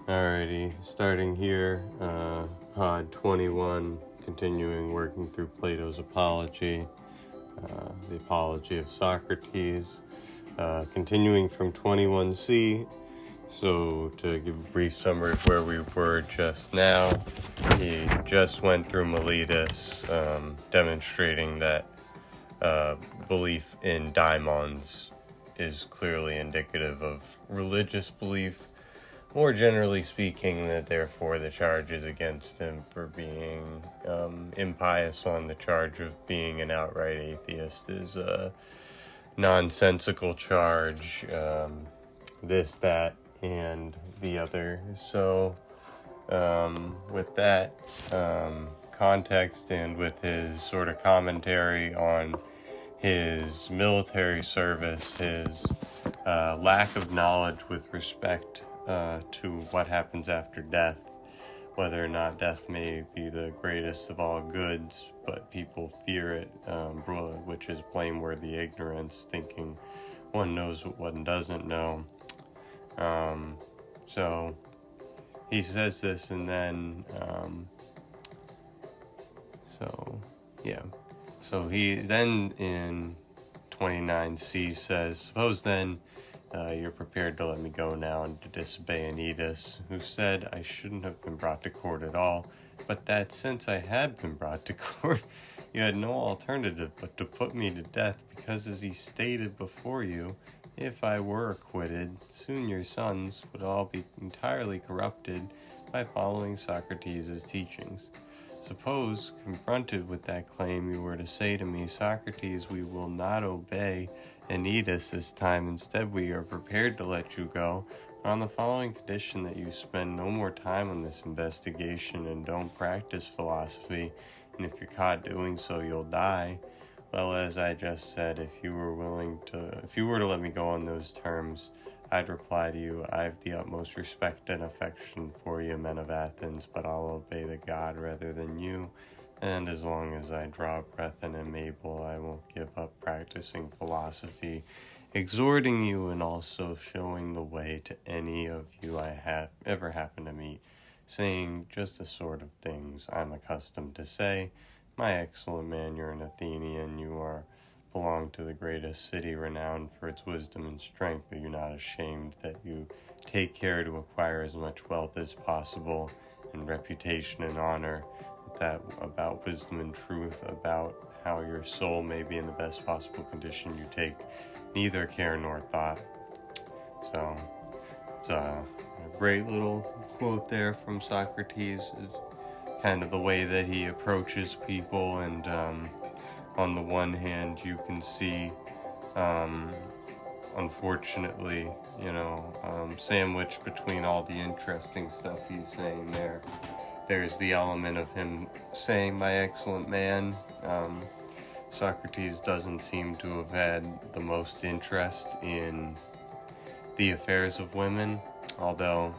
Alrighty, starting here, Pod21, continuing working through Plato's Apology, the Apology of Socrates, continuing from 21c. So, to give a brief summary of where we were just now, he just went through Miletus, demonstrating that belief in daimons is clearly indicative of religious belief. More generally speaking, that therefore the charges against him for being impious on the charge of being an outright atheist is a nonsensical charge, this, that, and the other. So, with that context and with his sort of commentary on his military service, his lack of knowledge with respect to what happens after death, whether or not death may be the greatest of all goods, but people fear it, which is blameworthy ignorance, thinking one knows what one doesn't know. So he says this, and then so he then in 29c says, suppose then you're prepared to let me go now and to disobey Anytus, who said I shouldn't have been brought to court at all, but that since I had been brought to court, you had no alternative but to put me to death, because as he stated before you, if I were acquitted, soon your sons would all be entirely corrupted by following Socrates' teachings. Suppose, confronted with that claim, you were to say to me, Socrates, we will not obey Anytus this time. Instead, we are prepared to let you go, but on the following condition, that you spend no more time on this investigation and don't practice philosophy, and if you're caught doing so, you'll die. Well, as I just said, if you were to let me go on those terms, I'd reply to you, I have the utmost respect and affection for you, men of Athens, but I'll obey the god rather than you, and as long as I draw breath and am able, I won't give up practicing philosophy, exhorting you and also showing the way to any of you I have ever happened to meet, saying just the sort of things I'm accustomed to say. My excellent man, you're an Athenian, you belong to the greatest city renowned for its wisdom and strength. Are you not ashamed that you take care to acquire as much wealth as possible, and reputation and honor, that about wisdom and truth, about how your soul may be in the best possible condition, you take neither care nor thought? So it's a great little quote there from Socrates. It's kind of the way that he approaches people, and on the one hand, you can see, unfortunately, sandwiched between all the interesting stuff he's saying there's the element of him saying, my excellent man. Socrates doesn't seem to have had the most interest in the affairs of women, although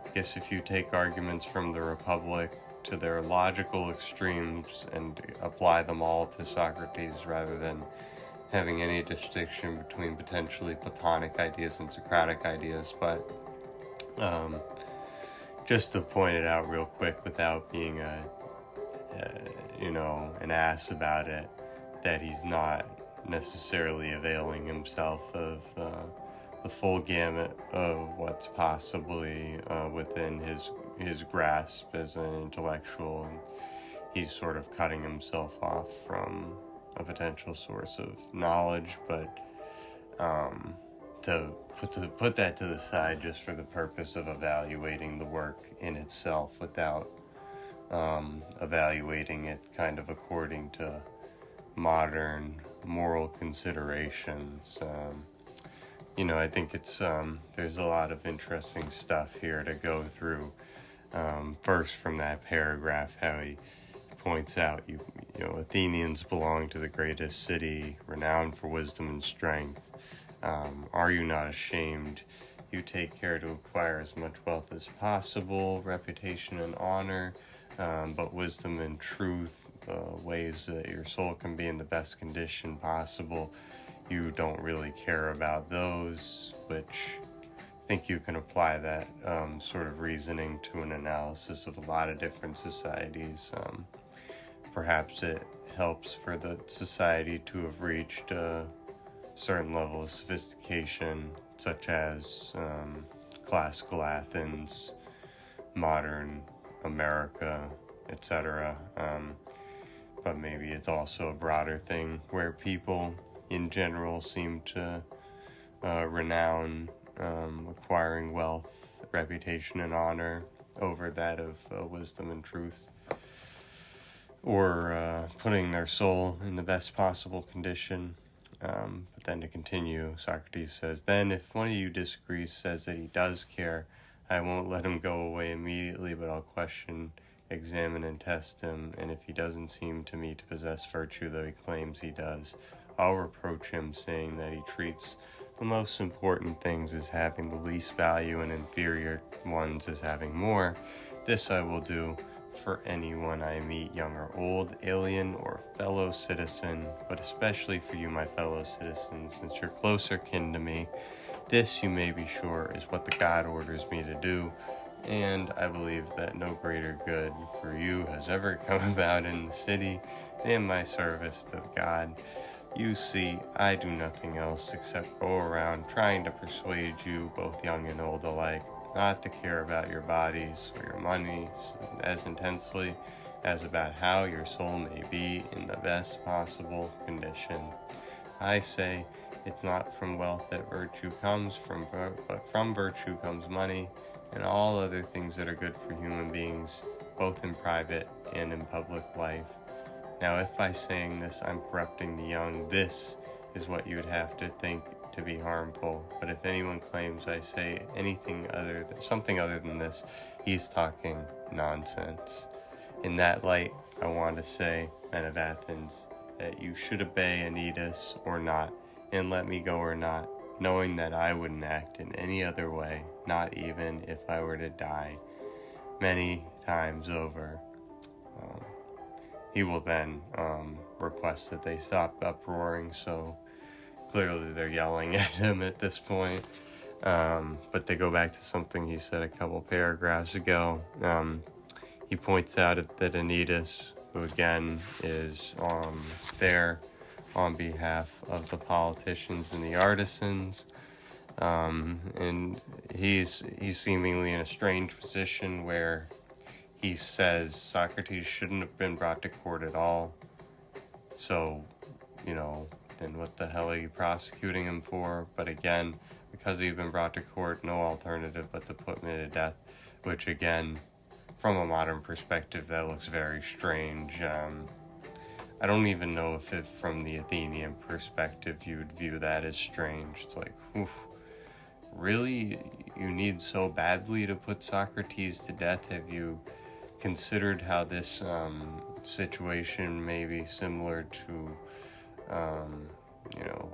I guess if you take arguments from the Republic to their logical extremes and apply them all to Socrates rather than having any distinction between potentially Platonic ideas and Socratic ideas. But just to point it out real quick without being an ass about it, that he's not necessarily availing himself of the full gamut of what's possibly within his grasp as an intellectual, and he's sort of cutting himself off from a potential source of knowledge. But to put that to the side just for the purpose of evaluating the work in itself without evaluating it kind of according to modern moral considerations. I think it's there's a lot of interesting stuff here to go through. First, from that paragraph, how he points out, Athenians belong to the greatest city, renowned for wisdom and strength. Are you not ashamed? You take care to acquire as much wealth as possible, reputation and honor, but wisdom and truth, ways that your soul can be in the best condition possible, you don't really care about those, which think you can apply that sort of reasoning to an analysis of a lot of different societies. Perhaps it helps for the society to have reached a certain level of sophistication, such as classical Athens, modern America, etc. But maybe it's also a broader thing where people in general seem to renown acquiring wealth, reputation, and honor over that of wisdom and truth, or putting their soul in the best possible condition. But then to continue, Socrates says, "Then if one of you disagrees, says that he does care, I won't let him go away immediately, but I'll question, examine, and test him, and if he doesn't seem to me to possess virtue, though he claims he does, I'll reproach him, saying that he treats the most important things as having the least value and inferior ones as having more. This I will do for anyone I meet, young or old, alien or fellow citizen, but especially for you, my fellow citizens, since you're closer kin to me. This, you may be sure, is what the God orders me to do, and I believe that no greater good for you has ever come about in the city than my service to God. You see, I do nothing else except go around trying to persuade you, both young and old alike, not to care about your bodies or your money as intensely as about how your soul may be in the best possible condition. I say, it's not from wealth that virtue comes, but from virtue comes money, and all other things that are good for human beings, both in private and in public life. Now, if by saying this I'm corrupting the young, this is what you would have to think to be harmful. But if anyone claims I say something other than this, he's talking nonsense. In that light, I want to say, men of Athens, that you should obey Anytus or not, and let me go or not, knowing that I wouldn't act in any other way, not even if I were to die many times over." He will then request that they stop uproaring, so clearly they're yelling at him at this point. But they go back to something he said a couple paragraphs ago. He points out that Anytus, who again is there on behalf of the politicians and the artisans, and he's seemingly in a strange position where he says Socrates shouldn't have been brought to court at all. So, then what the hell are you prosecuting him for? But again, because he'd been brought to court, no alternative but to put him to death, which again, from a modern perspective, that looks very strange. I don't even know if from the Athenian perspective you would view that as strange. It's like, oof, really? You need so badly to put Socrates to death? Have you considered how this situation may be similar to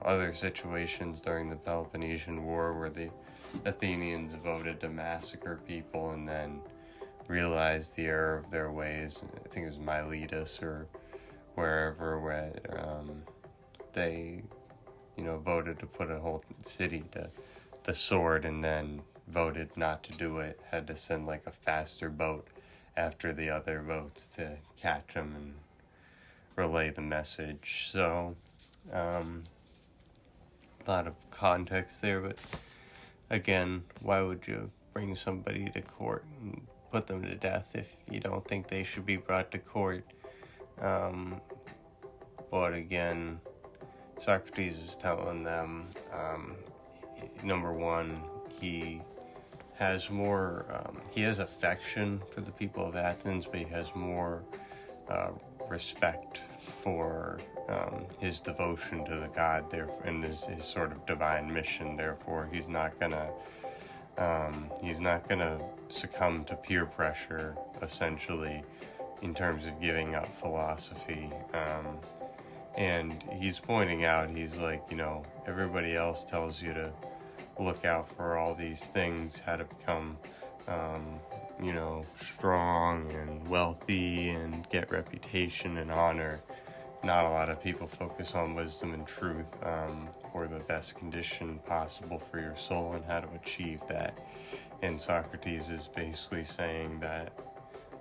other situations during the Peloponnesian War, where the Athenians voted to massacre people and then realized the error of their ways? I think it was Miletus or wherever, where they voted to put a whole city to the sword, and then voted not to do it, had to send like a faster boat after the other boats to catch them and relay the message. So a lot of context there, but again, why would you bring somebody to court and put them to death if you don't think they should be brought to court? But again, Socrates is telling them, number one, he has more, he has affection for the people of Athens, but he has more respect for his devotion to the god there, and his sort of divine mission. Therefore, he's not gonna succumb to peer pressure, essentially, in terms of giving up philosophy. And he's pointing out, he's like, everybody else tells you to look out for all these things, how to become, strong and wealthy and get reputation and honor. Not a lot of people focus on wisdom and truth. for the best condition possible for your soul and how to achieve that. And Socrates is basically saying that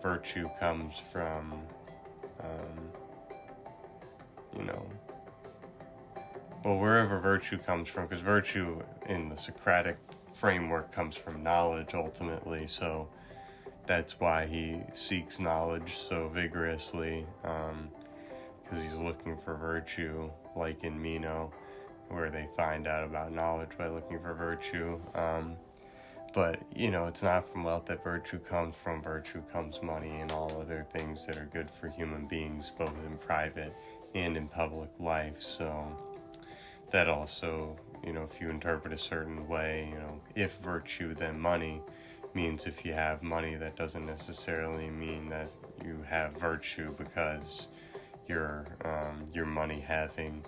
virtue comes from, wherever virtue comes from, because virtue in the Socratic framework comes from knowledge ultimately, so that's why he seeks knowledge so vigorously, because he's looking for virtue, like in Meno, where they find out about knowledge by looking for virtue. But, it's not from wealth that virtue comes from. Virtue comes money and all other things that are good for human beings, both in private and in public life. So that also, if you interpret a certain way, if virtue then money, means if you have money, that doesn't necessarily mean that you have virtue, because your money having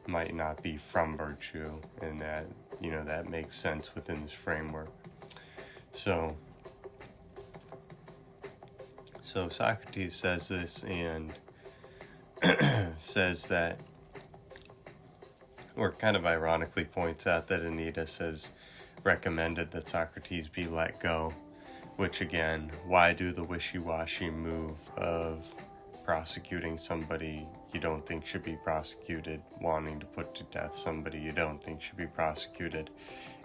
might not be from virtue, and that that makes sense within this framework. So Socrates says this, and says that, or kind of ironically points out that Anytus has recommended that Socrates be let go, which again, why do the wishy-washy move of prosecuting somebody you don't think should be prosecuted, wanting to put to death somebody you don't think should be prosecuted?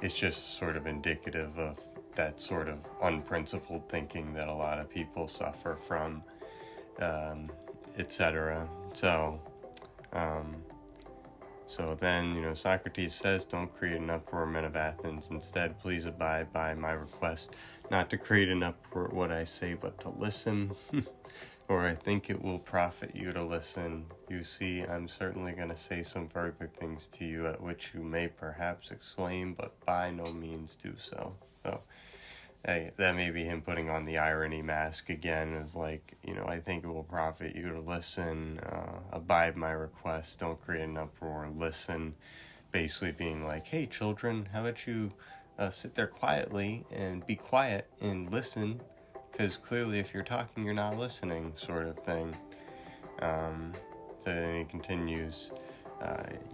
It's just sort of indicative of that sort of unprincipled thinking that a lot of people suffer from, etc. So then, Socrates says, don't create an uproar, men of Athens. Instead, please abide by my request, not to create an uproar at what I say, but to listen, or I think it will profit you to listen. You see, I'm certainly going to say some further things to you at which you may perhaps exclaim, but by no means do so. So, hey, that may be him putting on the irony mask again of like, I think it will profit you to listen, abide my request, don't create an uproar, listen, basically being like, hey children, how about you sit there quietly and be quiet and listen, because clearly if you're talking you're not listening, sort of thing. So then he continues,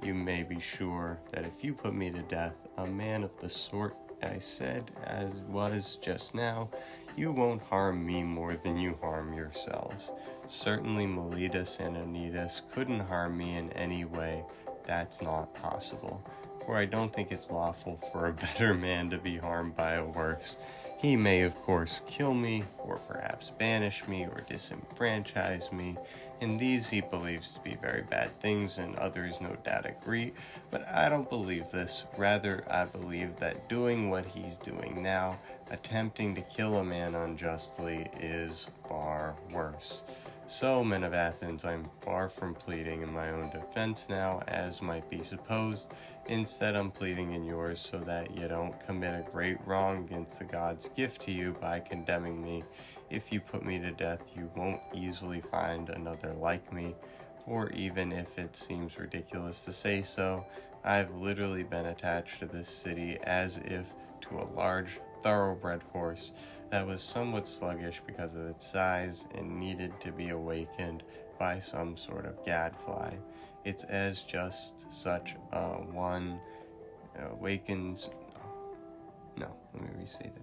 you may be sure that if you put me to death, a man of the sort I said as was just now, you won't harm me more than you harm yourselves. Certainly Miletus and Anytus couldn't harm me in any way. That's not possible, for I don't think it's lawful for a better man to be harmed by a worse. He may, of course, kill me, or perhaps banish me, or disenfranchise me, and these he believes to be very bad things, and others no doubt agree, but I don't believe this. Rather, I believe that doing what he's doing now, attempting to kill a man unjustly, is far worse. So, men of Athens, I'm far from pleading in my own defense now, as might be supposed. Instead, I'm pleading in yours, so that you don't commit a great wrong against the God's gift to you by condemning me. If you put me to death, you won't easily find another like me, for even if it seems ridiculous to say so, I've literally been attached to this city as if to a large thoroughbred horse that was somewhat sluggish because of its size and needed to be awakened by some sort of gadfly. It's as just such one awakens... No, let me restate that.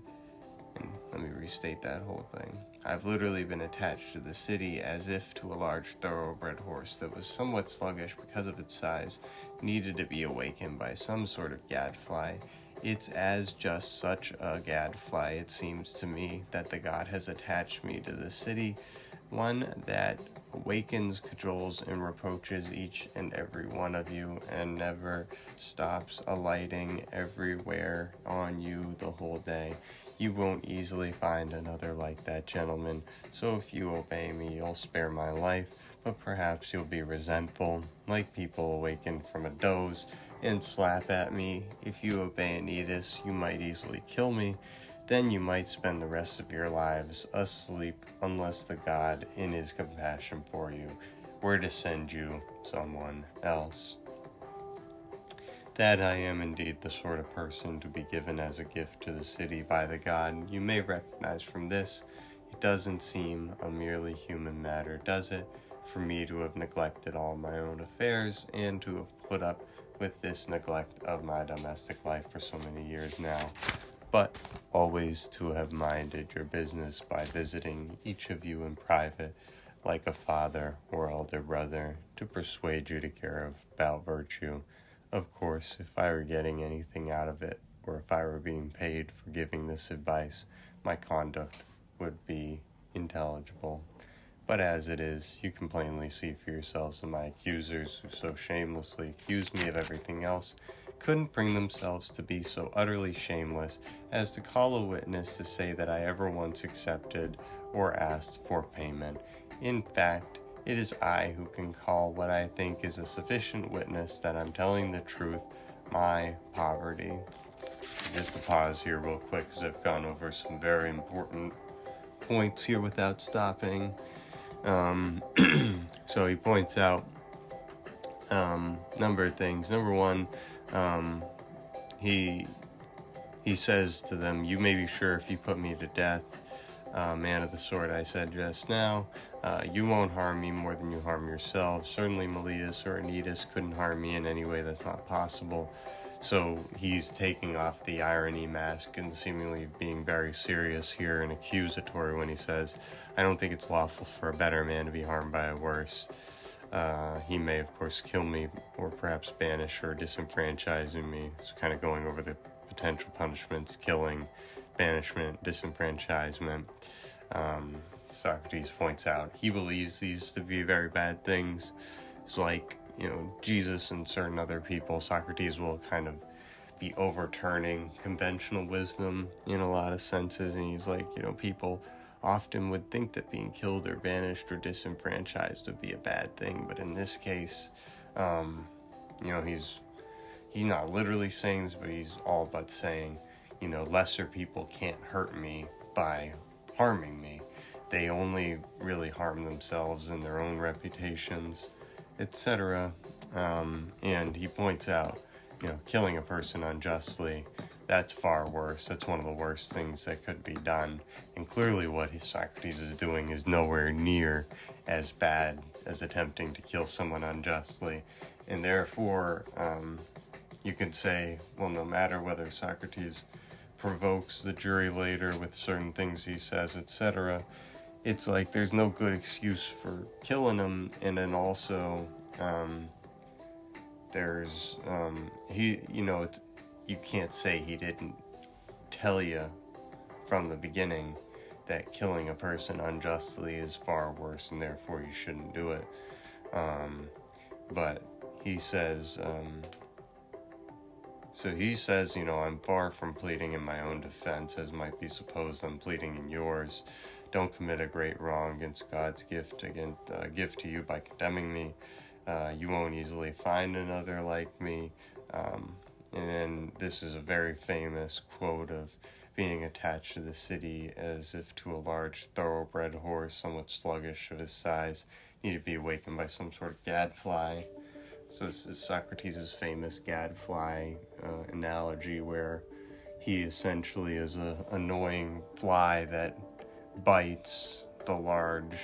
And let me restate that whole thing. I've literally been attached to the city as if to a large thoroughbred horse that was somewhat sluggish because of its size, needed to be awakened by some sort of gadfly. It's as just such a gadfly, it seems to me, that the god has attached me to the city, one that awakens, cajoles, and reproaches each and every one of you, and never stops alighting everywhere on you the whole day. You won't easily find another like that, gentleman, so if you obey me, you'll spare my life, but perhaps you'll be resentful, like people awakened from a doze, and slap at me. If you obey Anytus, you might easily kill me. Then you might spend the rest of your lives asleep, unless the God, in his compassion for you, were to send you someone else. That I am indeed the sort of person to be given as a gift to the city by the god, you may recognize from this. It doesn't seem a merely human matter, does it, for me to have neglected all my own affairs and to have put up with this neglect of my domestic life for so many years now, but always to have minded your business by visiting each of you in private, like a father or elder brother, to persuade you to care about virtue. Of course, if I were getting anything out of it, or if I were being paid for giving this advice, my conduct would be intelligible. But as it is, you can plainly see for yourselves that my accusers, who so shamelessly accused me of everything else, couldn't bring themselves to be so utterly shameless as to call a witness to say that I ever once accepted or asked for payment. In fact, it is I who can call what I think is a sufficient witness that I'm telling the truth, my poverty. Just to pause here real quick, because I've gone over some very important points here without stopping. So he points out number of things. Number one, he says to them, "You may be sure if you put me to death, man of the sword I said just now, you won't harm me more than you harm yourselves. Certainly Miletus or Anytus couldn't harm me in any way that's not possible." So he's taking off the irony mask and seemingly being very serious here and accusatory when he says, "I don't think it's lawful for a better man to be harmed by a worse. He may, of course, kill me or perhaps banish or disenfranchise me." So kind of going over the potential punishments: killing, banishment, disenfranchisement. Socrates points out he believes these to be very bad things. It's like, Jesus and certain other people, Socrates will kind of be overturning conventional wisdom in a lot of senses. And he's like, people often would think that being killed or banished or disenfranchised would be a bad thing. But in this case, he's not literally saying this, but he's all but saying, lesser people can't hurt me by harming me. They only really harm themselves and their own reputations, etc. And he points out, killing a person unjustly, that's far worse. That's one of the worst things that could be done. And clearly what Socrates is doing is nowhere near as bad as attempting to kill someone unjustly. And therefore, you could say, well, no matter whether Socrates provokes the jury later with certain things he says, etc., it's like there's no good excuse for killing him. And then also, there's, you can't say he didn't tell you from the beginning that killing a person unjustly is far worse and therefore you shouldn't do it. But he says, I'm far from pleading in my own defense, as might be supposed I'm pleading in yours. Don't commit a great wrong against God's gift to you by condemning me. You won't easily find another like me. And then this is a very famous quote of being attached to the city as if to a large thoroughbred horse, somewhat sluggish of his size, needed to be awakened by some sort of gadfly. So this is Socrates' famous gadfly analogy, where he essentially is an annoying fly that bites the large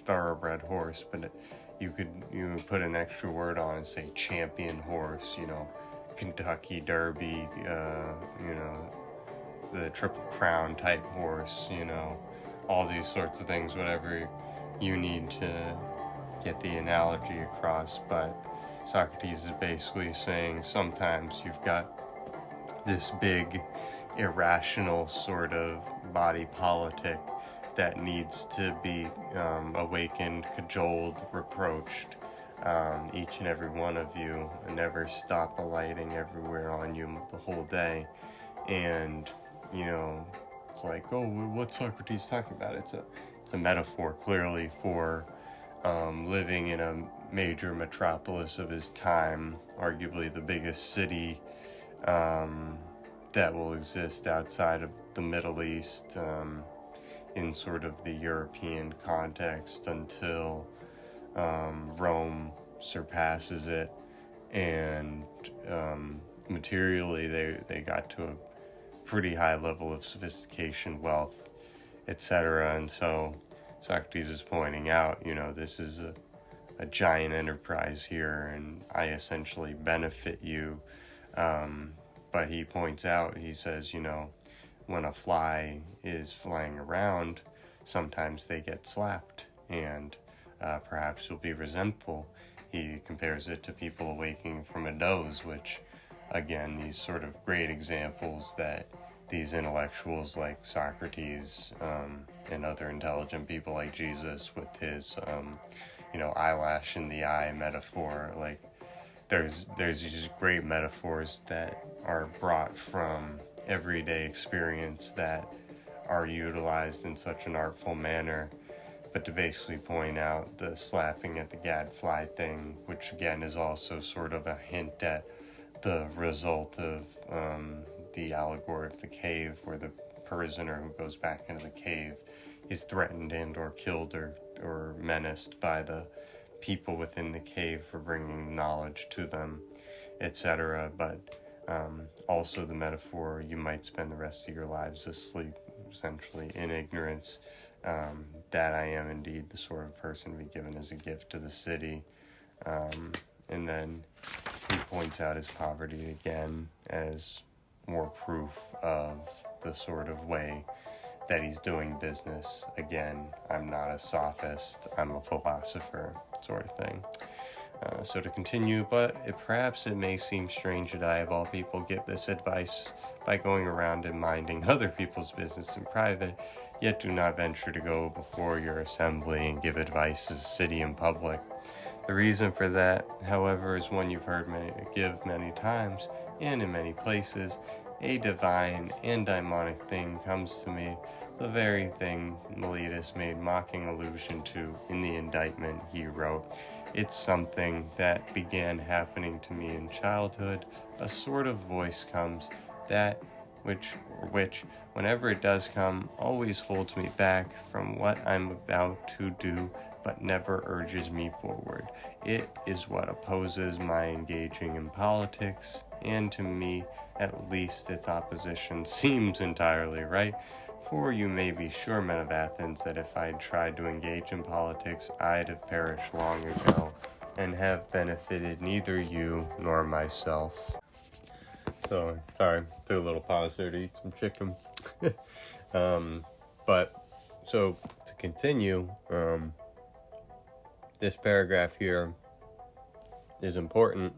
thoroughbred horse, but you put an extra word on and say champion horse, Kentucky Derby, the Triple Crown type horse, all these sorts of things, whatever you need to get the analogy across. But Socrates is basically saying sometimes you've got this big irrational sort of body politic that needs to be awakened, cajoled, reproached, each and every one of you, and never stop alighting everywhere on you the whole day. And it's like, oh, what's Socrates talking about? It's a metaphor clearly for living in a major metropolis of his time, arguably the biggest city that will exist outside of the Middle East, in sort of the European context, until Rome surpasses it, and materially they got to a pretty high level of sophistication, wealth, etc. And so Socrates is pointing out, this is a a giant enterprise here and I essentially benefit you. But he points out, he says, when a fly is flying around, sometimes they get slapped and perhaps you'll be resentful. He compares it to people awaking from a doze, which, again, these sort of great examples that these intellectuals like Socrates and other intelligent people like Jesus with his, eyelash in the eye metaphor, like there's these great metaphors that are brought from everyday experience that are utilized in such an artful manner, but to basically point out the slapping at the gadfly thing, which again is also sort of a hint at the result of the allegory of the cave, where the prisoner who goes back into the cave is threatened and or killed or menaced by the people within the cave for bringing knowledge to them, etc. But also the metaphor, you might spend the rest of your lives asleep, essentially in ignorance, that I am indeed the sort of person to be given as a gift to the city. And then he points out his poverty again as more proof of the sort of way that he's doing business. Again, I'm not a sophist, I'm a philosopher, sort of thing. So to continue, but perhaps it may seem strange that I, of all people, give this advice by going around and minding other people's business in private, yet do not venture to go before your assembly and give advice to the city in public. The reason for that, however, is one you've heard give many times, and in many places. A divine and daimonic thing comes to me, the very thing Meletus made mocking allusion to in the indictment he wrote. It's something that began happening to me in childhood. A sort of voice comes, that which, whenever it does come, always holds me back from what I'm about to do, but never urges me forward. It is what opposes my engaging in politics, and to me, at least, its opposition seems entirely right. For you may be sure, men of Athens, that if I'd tried to engage in politics, I'd have perished long ago, and have benefited neither you nor myself. So, sorry, threw a little pause there to eat some chicken. So to continue, this paragraph here is important.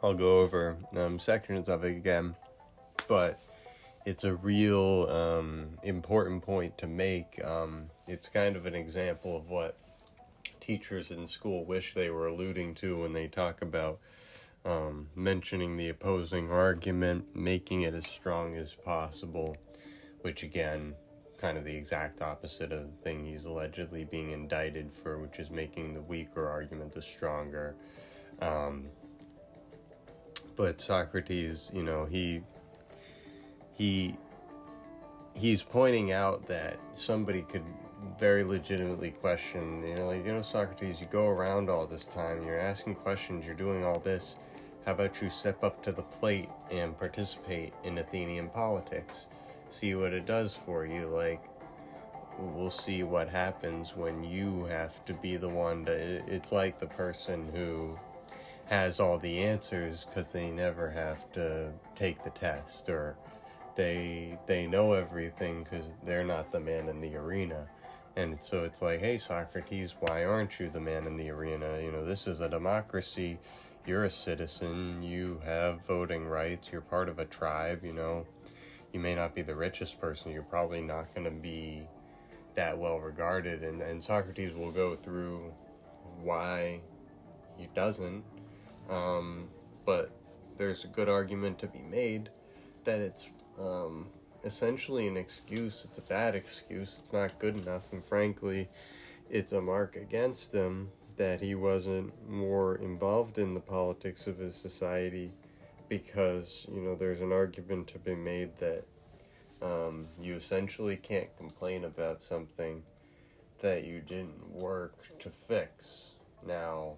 I'll go over sections of it again, but it's a real important point to make. It's kind of an example of what teachers in school wish they were alluding to when they talk about mentioning the opposing argument, making it as strong as possible, which again, kind of the exact opposite of the thing he's allegedly being indicted for, which is making the weaker argument the stronger. But Socrates, he's pointing out that somebody could very legitimately question, Socrates, you go around all this time, you're asking questions, you're doing all this. How about you step up to the plate and participate in Athenian politics? See what it does for you. Like, we'll see what happens when you have to be the one to... It's like the person who has all the answers because they never have to take the test, or they know everything because they're not the man in the arena. And so it's like, hey, Socrates, why aren't you the man in the arena? This is a democracy. You're a citizen. You have voting rights. You're part of a tribe, You may not be the richest person. You're probably not going to be that well regarded. And Socrates will go through why he doesn't. But there's a good argument to be made that it's essentially an excuse. It's a bad excuse. It's not good enough. And frankly, it's a mark against him that he wasn't more involved in the politics of his society, because, there's an argument to be made that you essentially can't complain about something that you didn't work to fix. Now,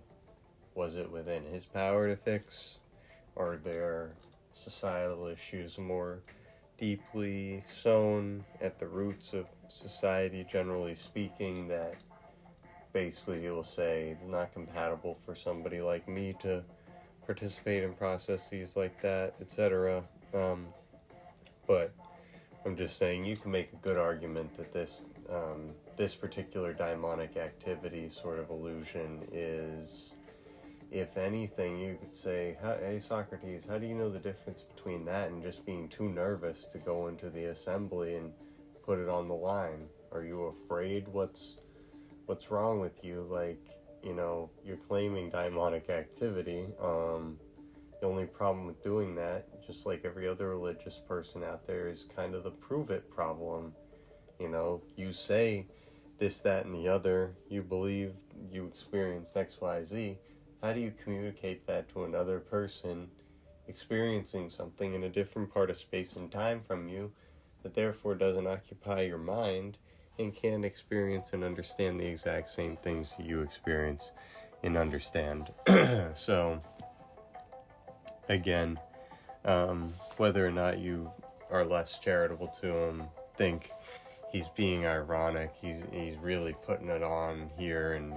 was it within his power to fix? Are there societal issues more deeply sown at the roots of society, generally speaking, that basically he will say it's not compatible for somebody like me to participate in processes like that, etc. But I'm just saying you can make a good argument that this particular daimonic activity sort of illusion is, if anything, you could say, hey Socrates, how do you know the difference between that and just being too nervous to go into the assembly and put it on the line? Are you afraid? What's wrong with you? Like, you're claiming daimonic activity. The only problem with doing that, just like every other religious person out there, is kind of the prove it problem. You say this, that, and the other. You believe you experienced X, Y, Z. How do you communicate that to another person experiencing something in a different part of space and time from you that therefore doesn't occupy your mind and can't experience and understand the exact same things that you experience and understand? So, again, whether or not you are less charitable to him, think he's being ironic, he's really putting it on here, and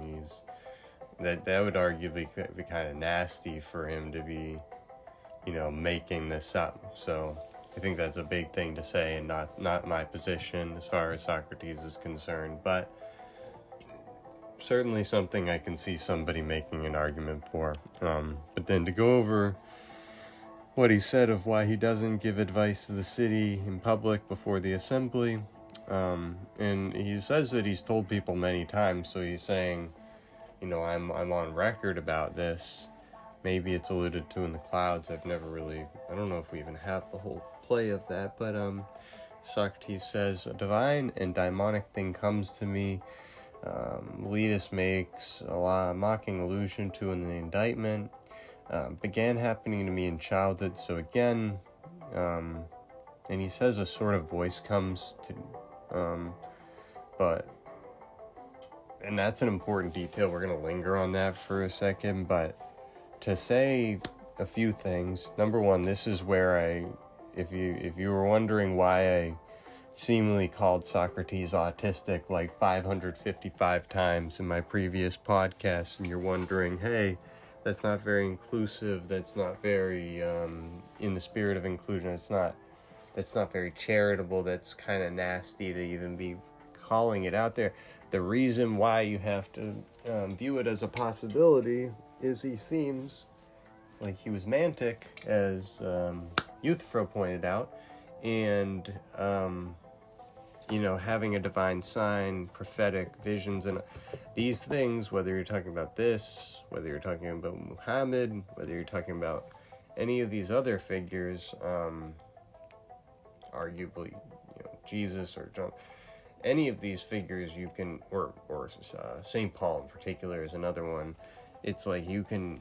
that would arguably be kind of nasty for him to be, making this up. So I think that's a big thing to say, and not my position as far as Socrates is concerned, but certainly something I can see somebody making an argument for. But then to go over what he said of why he doesn't give advice to the city in public before the assembly, and he says that he's told people many times, so he's saying, I'm on record about this. Maybe it's alluded to in the clouds. I don't know if we even have the whole play of that, but Socrates says, a divine and daimonic thing comes to me. Letus makes a mocking allusion to in the indictment. Began happening to me in childhood. So again, and he says a sort of voice comes to, and that's an important detail. We're going to linger on that for a second, but to say a few things. Number one, this is where if you were wondering why I seemingly called Socrates autistic like 555 times in my previous podcast, and you're wondering, hey, that's not very inclusive, that's not very in the spirit of inclusion, that's not very charitable, that's kind of nasty to even be calling it out there. The reason why you have to view it as a possibility is he seems like he was mantic, as Euthyphro pointed out, and having a divine sign, prophetic visions, and these things, whether you're talking about this, whether you're talking about Muhammad, whether you're talking about any of these other figures, arguably, Jesus or John, any of these figures you can, or St. Paul in particular is another one. It's like you can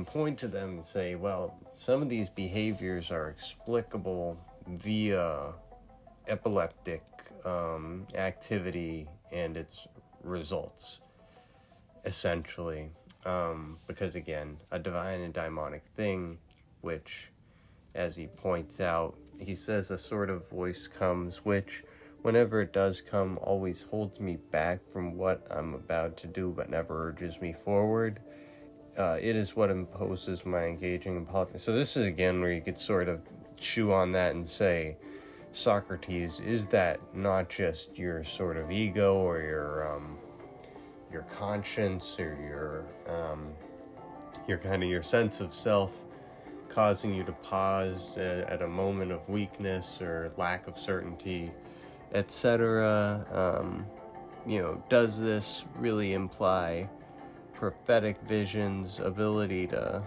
point to them and say, well, some of these behaviors are explicable via epileptic activity and its results, essentially, because again, a divine and daimonic thing, which, as he points out, he says a sort of voice comes, which, whenever it does come, always holds me back from what I'm about to do, but never urges me forward. It is what imposes my engaging in politics. So this is again where you could sort of chew on that and say, Socrates, is that not just your sort of ego or your conscience or your sense of self causing you to pause at a moment of weakness or lack of certainty, etc.? Does this really imply prophetic visions, ability to,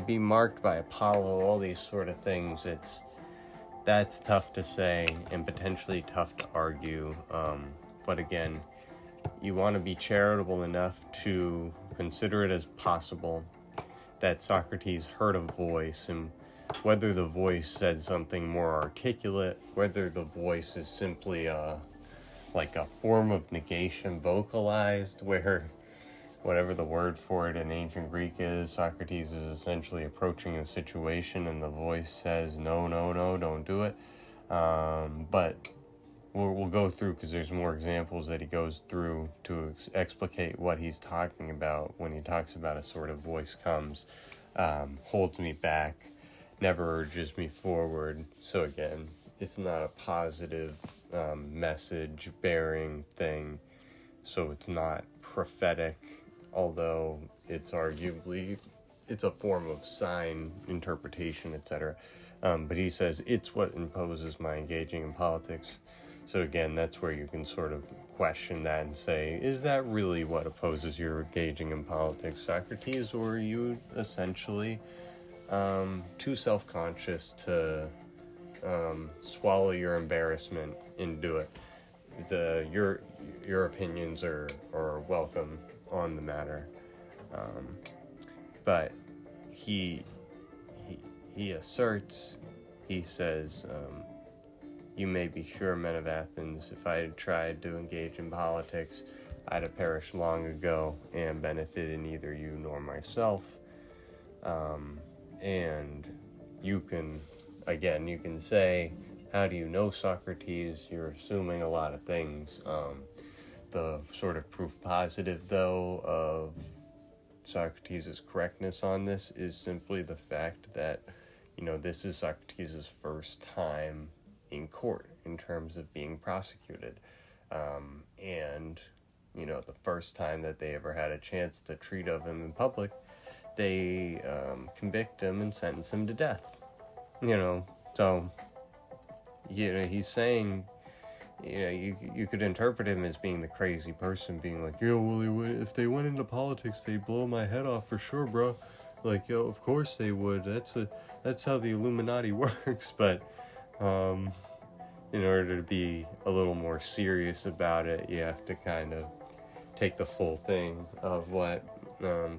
be marked by Apollo, all these sort of things? That's tough to say and potentially tough to argue. But again, you want to be charitable enough to consider it as possible that Socrates heard a voice, and whether the voice said something more articulate, whether the voice is simply like a form of negation vocalized, where whatever the word for it in ancient Greek is, Socrates is essentially approaching a situation and the voice says, no, don't do it. But we'll go through, because there's more examples that he goes through to explicate what he's talking about when he talks about a sort of voice comes, holds me back, never urges me forward. So again, it's not a positive message bearing thing, so it's not prophetic, although it's arguably it's a form of sign interpretation, etc. But he says it's what imposes my engaging in politics. So again, that's where you can sort of question that and say, is that really what opposes your engaging in politics, Socrates, or are you essentially too self-conscious to swallow your embarrassment and do it? Your opinions are welcome on the matter, but he asserts, he says, you may be sure, men of Athens, if I had tried to engage in politics, I'd have perished long ago and benefited neither you nor myself. And you can say, how do you know, Socrates? You're assuming a lot of things. The sort of proof positive, though, of Socrates' correctness on this is simply the fact that, this is Socrates' first time in court in terms of being prosecuted. And, the first time that they ever had a chance to treat of him in public, they convict him and sentence him to death. So, he's saying, you could interpret him as being the crazy person, being like, if they went into politics, they'd blow my head off for sure, bro. Like, of course they would. That's how the Illuminati works. But, in order to be a little more serious about it, you have to kind of take the full thing of what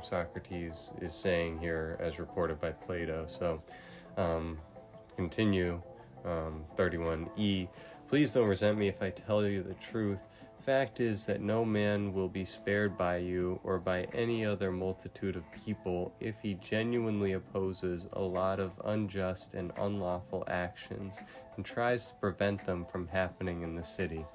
Socrates is saying here as reported by Plato. So, continue, 31e. Please don't resent me if I tell you the truth. Fact is that no man will be spared by you or by any other multitude of people if he genuinely opposes a lot of unjust and unlawful actions and tries to prevent them from happening in the city.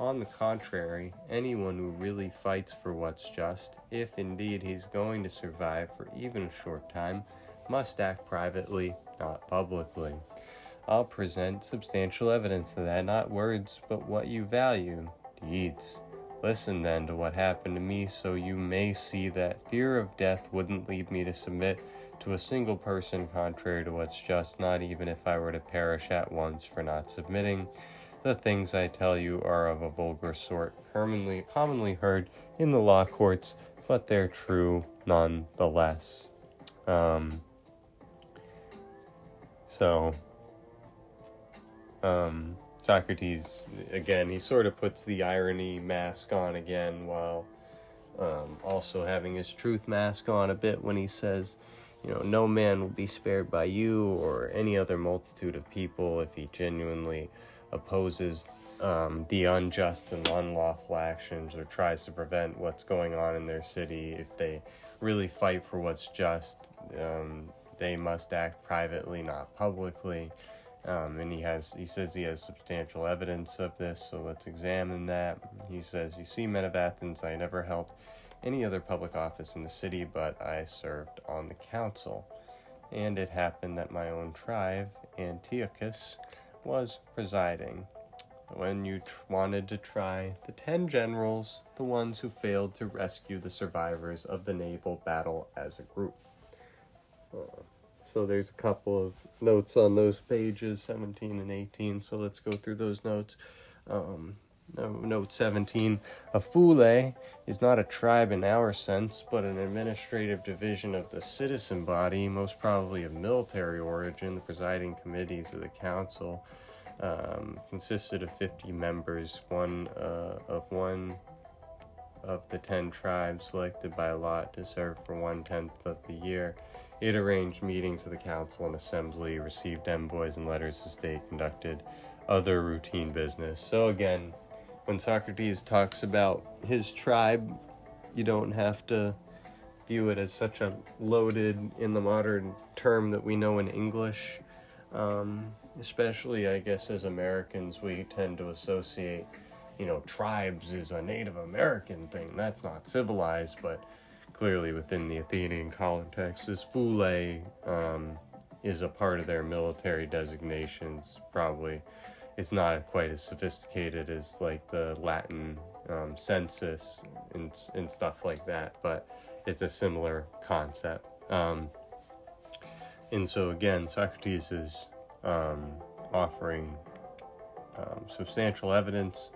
On the contrary, anyone who really fights for what's just, if indeed he's going to survive for even a short time, must act privately, not publicly. I'll present substantial evidence of that, not words, but what you value, deeds. Listen then to what happened to me, so you may see that fear of death wouldn't lead me to submit to a single person contrary to what's just, not even if I were to perish at once for not submitting. The things I tell you are of a vulgar sort, commonly heard in the law courts, but they're true nonetheless. Socrates, again, he sort of puts the irony mask on again while also having his truth mask on a bit when he says, no man will be spared by you or any other multitude of people if he genuinely opposes the unjust and unlawful actions or tries to prevent what's going on in their city. If they really fight for what's just, they must act privately, not publicly. And he says he has substantial evidence of this, so let's examine that. He says, you see, men of Athens, I never held any other public office in the city, but I served on the council. And it happened that my own tribe, Antiochus, was presiding. When you wanted to try the 10 generals, the ones who failed to rescue the survivors of the naval battle as a group. So there's a couple of notes on those pages, 17 and 18, so let's go through those notes. Note 17, a fule is not a tribe in our sense, but an administrative division of the citizen body, most probably of military origin. The presiding committees of the council consisted of 50 members, one of the 10 tribes selected by lot to serve for 1/10 of the year. It arranged meetings of the council and assembly, received envoys and letters to state, conducted other routine business. So again, when Socrates talks about his tribe, you don't have to view it as such a loaded, in the modern term that we know in English, especially, I guess, as Americans, we tend to associate, tribes is a Native American thing. That's not civilized, but clearly within the Athenian context, this Fule is a part of their military designations. Probably it's not quite as sophisticated as like the Latin census and stuff like that, but it's a similar concept. And so again, Socrates is offering substantial evidence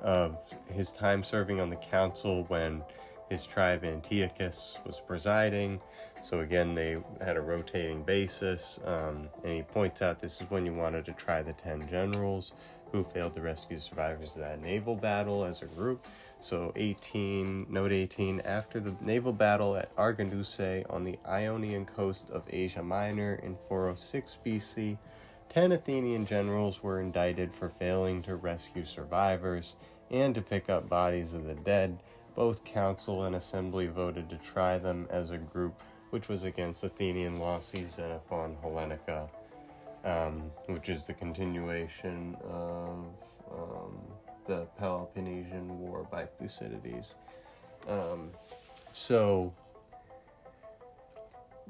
of his time serving on the council when his tribe Antiochus was presiding. So again, they had a rotating basis, and he points out this is when you wanted to try the 10 generals who failed to rescue the survivors of that naval battle as a group. So note 18, after the naval battle at Arginusae on the Ionian coast of Asia Minor in 406 BC, 10 Athenian generals were indicted for failing to rescue survivors and to pick up bodies of the dead. Both council and assembly voted to try them as a group, which was against Athenian law C. Xenophon Hellenica, which is the continuation of the Peloponnesian War by Thucydides.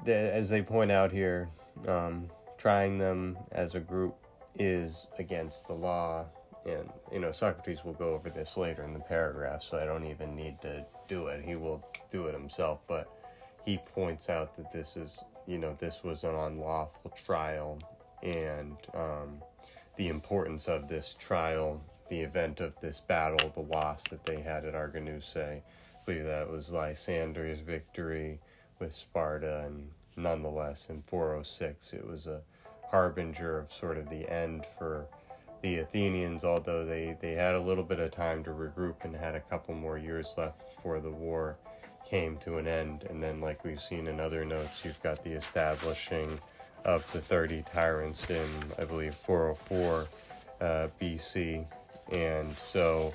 As they point out here, trying them as a group is against the law. And, Socrates will go over this later in the paragraph, so I don't even need to do it. He will do it himself, but he points out that this is, this was an unlawful trial, and the importance of this trial, the event of this battle, the loss that they had at Arginusae. I believe that was Lysander's victory with Sparta, and nonetheless, in 406, it was a harbinger of sort of the end for the Athenians, although they had a little bit of time to regroup and had a couple more years left before the war came to an end. And then, like we've seen in other notes, you've got the establishing of the 30 tyrants in, I believe, 404 BC. And so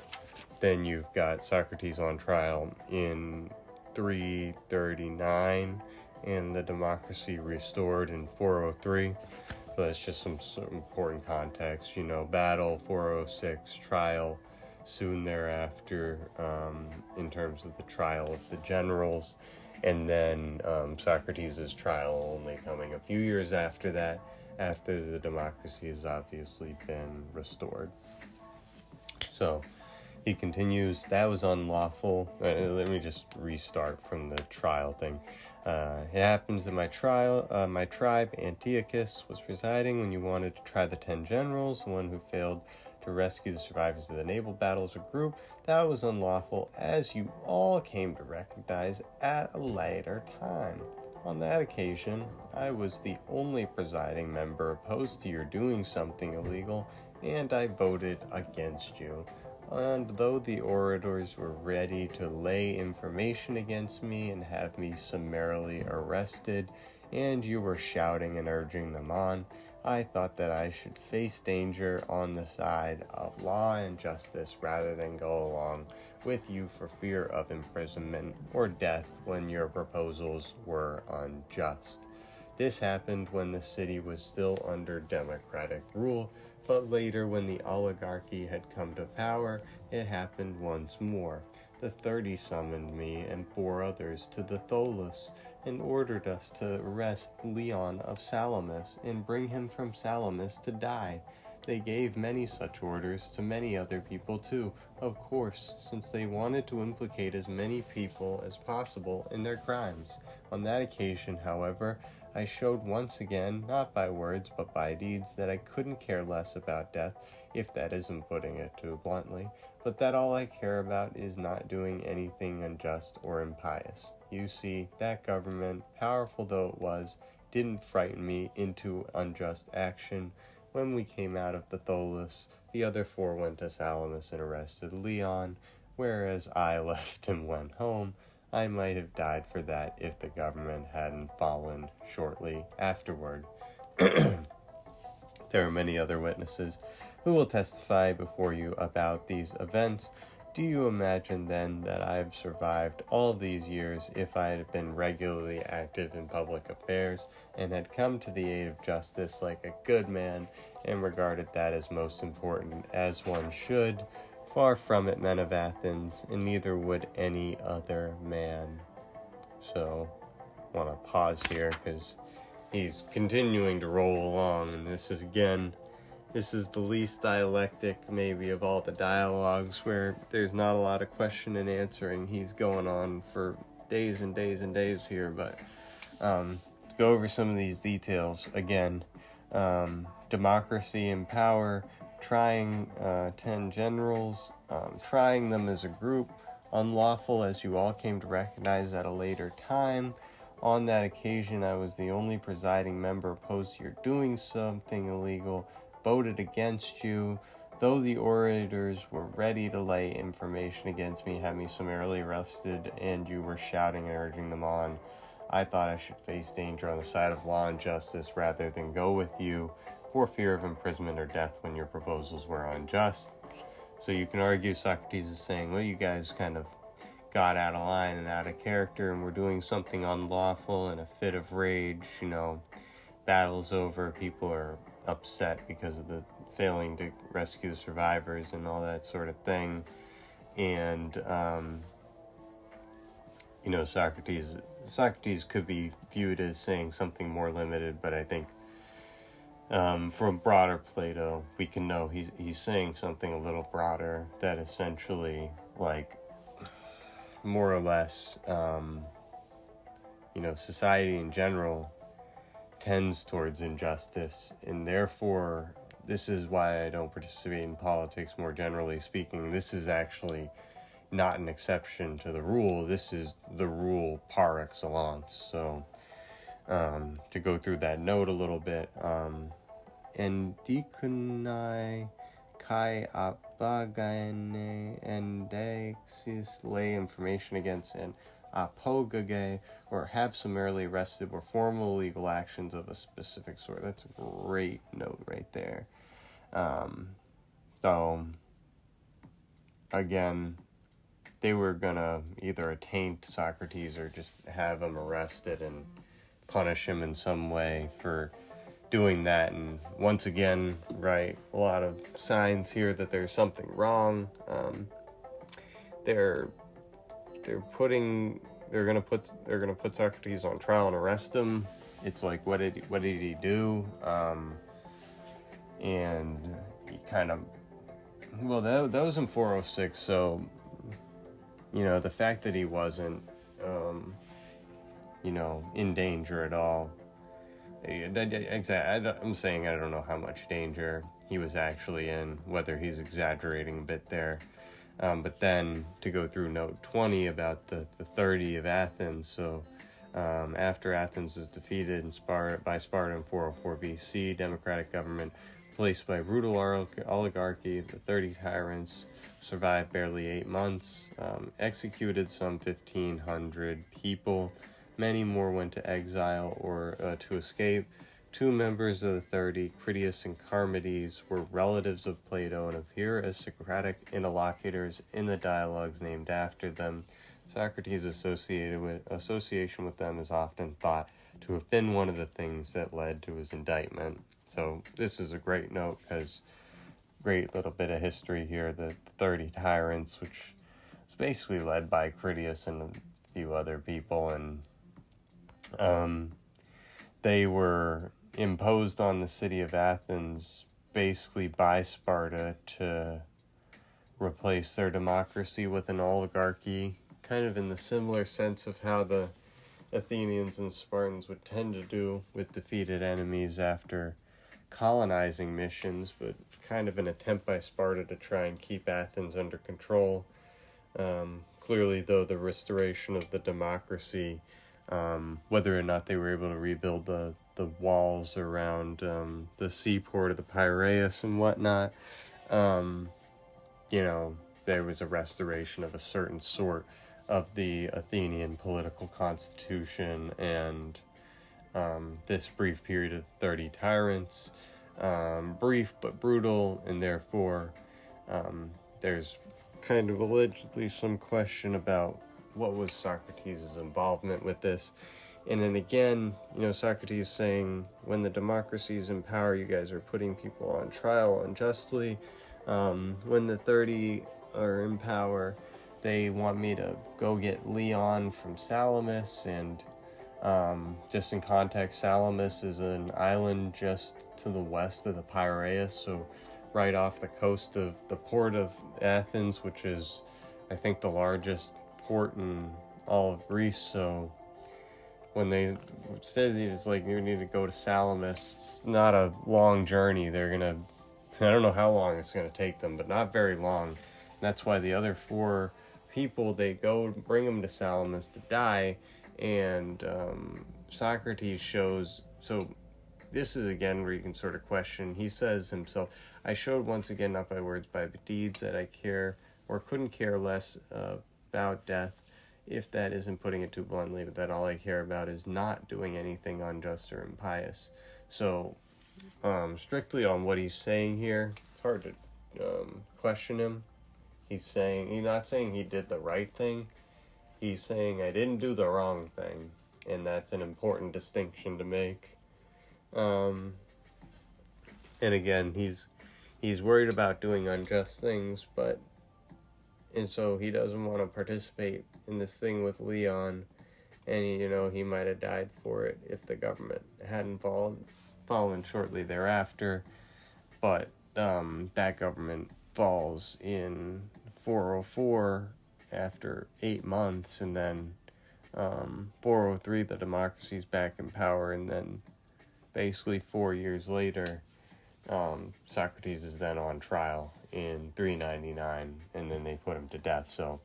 then you've got Socrates on trial in 339 and the democracy restored in 403. So that's just some important context. Battle, 406, trial soon thereafter, in terms of the trial of the generals, and then Socrates' trial only coming a few years after that, after the democracy has obviously been restored. So he continues, that was unlawful. Let me just restart from the trial thing. It happens that my tribe, Antiochus, was presiding when you wanted to try the 10 generals, the one who failed to rescue the survivors of the naval battle as a group. That was unlawful, as you all came to recognize at a later time. On that occasion, I was the only presiding member opposed to your doing something illegal, and I voted against you. And though the orators were ready to lay information against me and have me summarily arrested, and you were shouting and urging them on, I thought that I should face danger on the side of law and justice rather than go along with you for fear of imprisonment or death when your proposals were unjust. This happened when the city was still under democratic rule, but later when the oligarchy had come to power, it happened once more. The 30 summoned me and 4 others to the Tholus and ordered us to arrest Leon of Salamis and bring him from Salamis to die. They gave many such orders to many other people too, of course, since they wanted to implicate as many people as possible in their crimes. On that occasion, however, I showed once again, not by words but by deeds, that I couldn't care less about death, if that isn't putting it too bluntly, but that all I care about is not doing anything unjust or impious. You see, that government, powerful though it was, didn't frighten me into unjust action. When we came out of the Tholus, the other 4 went to Salamis and arrested Leon, whereas I left and went home. I might have died for that if the government hadn't fallen shortly afterward. There are many other witnesses who will testify before you about these events, do you imagine then that I've survived all these years if I had been regularly active in public affairs and had come to the aid of justice like a good man and regarded that as most important, as one should? Far from it, men of Athens, and neither would any other man. So, I want to pause here because he's continuing to roll along, and this is the least dialectic, maybe, of all the dialogues, where there's not a lot of question and answering. He's going on for days and days and days here, but to go over some of these details, again, democracy and power, trying 10 generals, trying them as a group, unlawful as you all came to recognize at a later time. On that occasion, I was the only presiding member opposed to your doing something illegal, voted against you, though the orators were ready to lay information against me, had me summarily arrested, and you were shouting and urging them on. I thought I should face danger on the side of law and justice rather than go with you for fear of imprisonment or death when your proposals were unjust. So you can argue Socrates is saying, well, you guys kind of got out of line and out of character and were doing something unlawful in a fit of rage, battle's over, people are upset because of the failing to rescue the survivors and all that sort of thing. And Socrates could be viewed as saying something more limited, but I think from broader Plato we can know he's saying something a little broader, that essentially, like, more or less society in general tends towards injustice, and therefore this is why I don't participate in politics. More generally speaking, this is actually not an exception to the rule. This is the rule par excellence. So to go through that note a little bit, and dikunai kai apagane endexis lay information against an apogage, or have summarily arrested or formal legal actions of a specific sort. That's a great note right there. So again, they were gonna either attaint Socrates or just have him arrested and punish him in some way for doing that. And once again, right, a lot of signs here that there's something wrong. They're gonna put Socrates on trial and arrest him. It's like, what did he do? And he kind of, well, that was in 406. So the fact that he wasn't in danger at all. I'm saying I don't know how much danger he was actually in, whether he's exaggerating a bit there. But then to go through note 20 about the 30 of Athens. So after Athens was defeated by Sparta in 404 BC, democratic government placed by brutal oligarchy, the 30 tyrants survived barely 8 months, executed some 1,500 people. Many more went to exile or to escape. 2 members of the 30, Critias and Charmides, were relatives of Plato and appear as Socratic interlocutors in the dialogues named after them. Socrates' association with them is often thought to have been one of the things that led to his indictment. So this is a great note, because great little bit of history here. The 30 tyrants, which was basically led by Critias and a few other people, and they were imposed on the city of Athens basically by Sparta to replace their democracy with an oligarchy, kind of in the similar sense of how the Athenians and Spartans would tend to do with defeated enemies after colonizing missions, but kind of an attempt by Sparta to try and keep Athens under control. Clearly, though, the restoration of the democracy, whether or not they were able to rebuild the walls around the seaport of the Piraeus and whatnot, there was a restoration of a certain sort of the Athenian political constitution, and this brief period of 30 tyrants, brief but brutal, and therefore there's kind of allegedly some question about what was Socrates' involvement with this. And then again, Socrates saying, when the democracy is in power, you guys are putting people on trial unjustly. When the 30 are in power, they want me to go get Leon from Salamis. And just in context, Salamis is an island just to the west of the Piraeus, so right off the coast of the port of Athens, which is, I think, the largest port in all of Greece. So when it says it's like you need to go to Salamis, it's not a long journey. I don't know how long it's gonna take them, but not very long. And that's why the other 4 people, they go bring them to Salamis to die, and Socrates shows. So this is again where you can sort of question. He says himself, I showed once again, not by words, by deeds, that I care or couldn't care less about death, if that isn't putting it too bluntly, but that all I care about is not doing anything unjust or impious. So strictly on what he's saying here, it's hard to question him. He's not saying he did the right thing. He's saying I didn't do the wrong thing, and that's an important distinction to make. And again, he's worried about doing unjust things, and so he doesn't want to participate in this thing with Leon, and he might have died for it if the government hadn't fallen shortly thereafter. But that government falls in 404 after 8 months, and then 403 the democracy's back in power, and then basically 4 years later, Socrates is then on trial in 399, and then they put him to death. So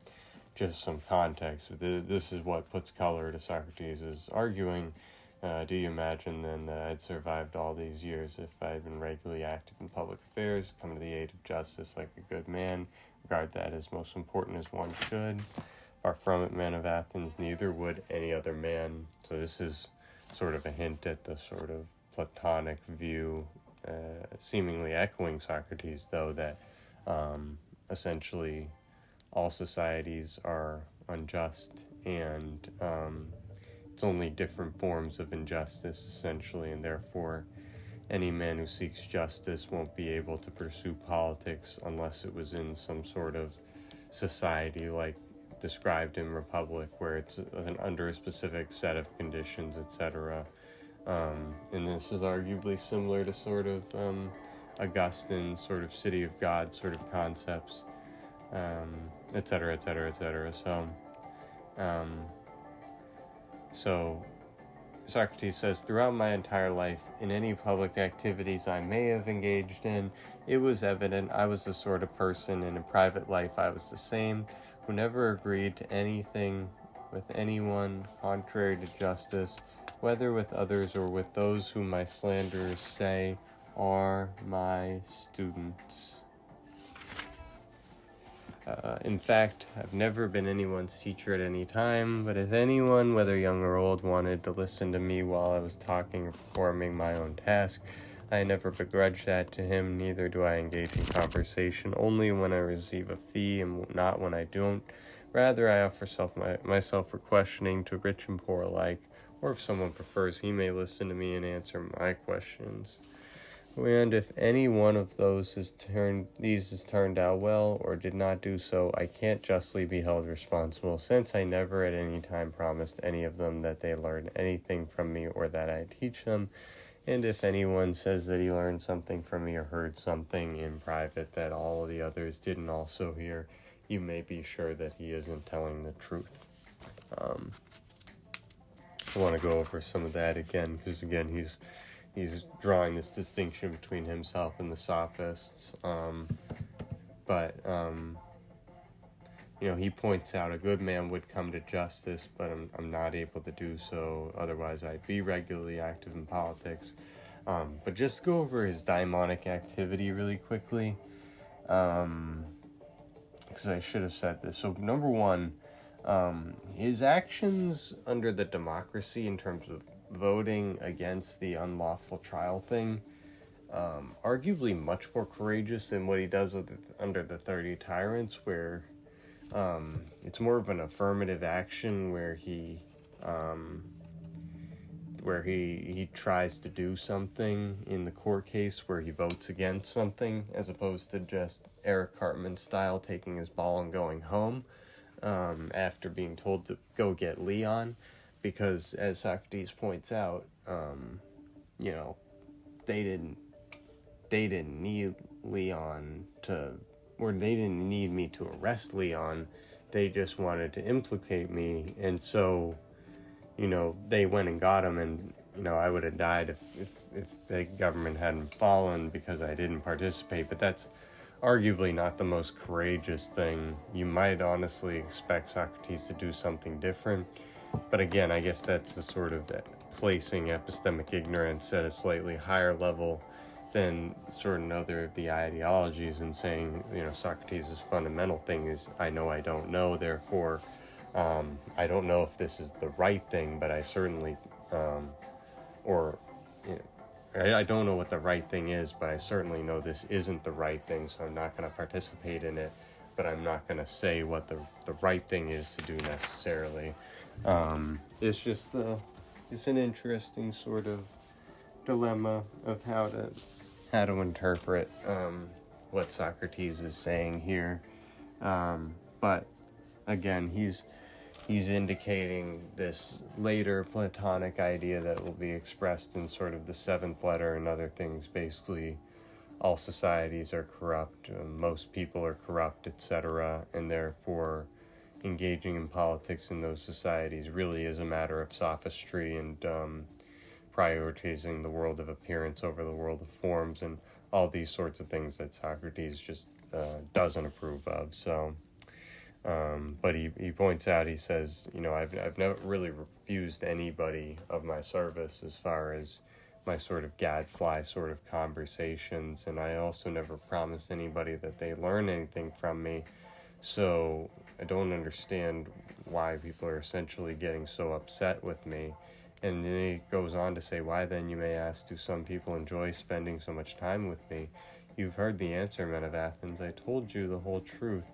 just some context, this is what puts color to Socrates' arguing. Do you imagine then that I'd survived all these years if I had been regularly active in public affairs, come to the aid of justice like a good man, regard that as most important as one should? Far from it, men of Athens, neither would any other man. So this is sort of a hint at the sort of Platonic view, seemingly echoing Socrates, though, that essentially all societies are unjust, and it's only different forms of injustice, essentially, and therefore any man who seeks justice won't be able to pursue politics unless it was in some sort of society like described in Republic, where it's under a specific set of conditions, etc. And this is arguably similar to sort of Augustine's sort of city of God sort of concepts, etc., etc., etc. So Socrates says, throughout my entire life, in any public activities I may have engaged in, it was evident I was the sort of person, and in private life I was the same, who never agreed to anything with anyone contrary to justice, whether with others or with those whom my slanderers say are my students. In fact, I've never been anyone's teacher at any time, but if anyone, whether young or old, wanted to listen to me while I was talking or performing my own task, I never begrudge that to him, neither do I engage in conversation only when I receive a fee and not when I don't. Rather, I offer myself for questioning to rich and poor alike, or if someone prefers, he may listen to me and answer my questions. And if any one of these has turned out well, or did not do so, I can't justly be held responsible, since I never at any time promised any of them that they learn anything from me or that I teach them. And if anyone says that he learned something from me or heard something in private that all the others didn't also hear, you may be sure that he isn't telling the truth. I want to go over some of that again, because again, he's drawing this distinction between himself and the sophists. He points out a good man would come to justice, but I'm not able to do so. Otherwise, I'd be regularly active in politics. But just go over his daimonic activity really quickly, because I should have said this. So number one, his actions under the democracy in terms of voting against the unlawful trial thing, arguably much more courageous than what he does under the 30 Tyrants, where it's more of an affirmative action where he tries to do something in the court case where he votes against something, as opposed to just Eric Cartman style taking his ball and going home after being told to go get Leon, because as Socrates points out, they didn't need Leon to, or they didn't need me to arrest Leon. They just wanted to implicate me, and so, they went and got him, and, I would have died if the government hadn't fallen because I didn't participate. But that's arguably not the most courageous thing. You might honestly expect Socrates to do something different. But again, I guess that's the sort of placing epistemic ignorance at a slightly higher level than certain other of the ideologies, and saying, Socrates' fundamental thing is, I know I don't know, therefore I don't know if this is the right thing, but I certainly, I don't know what the right thing is, but I certainly know this isn't the right thing, so I'm not going to participate in it, but I'm not going to say what the right thing is to do necessarily. It's just, it's an interesting sort of dilemma of how to interpret what Socrates is saying here. But again, he's indicating this later Platonic idea that will be expressed in sort of the seventh letter and other things. Basically, all societies are corrupt, most people are corrupt, etc., and therefore engaging in politics in those societies really is a matter of sophistry and prioritizing the world of appearance over the world of forms, and all these sorts of things that Socrates just doesn't approve of. So, but he points out, he says, I've never really refused anybody of my service as far as my sort of gadfly sort of conversations, and I also never promised anybody that they learn anything from me. So I don't understand why people are essentially getting so upset with me. And then he goes on to say, why then, you may ask, do some people enjoy spending so much time with me? You've heard the answer, men of Athens. I told you the whole truth,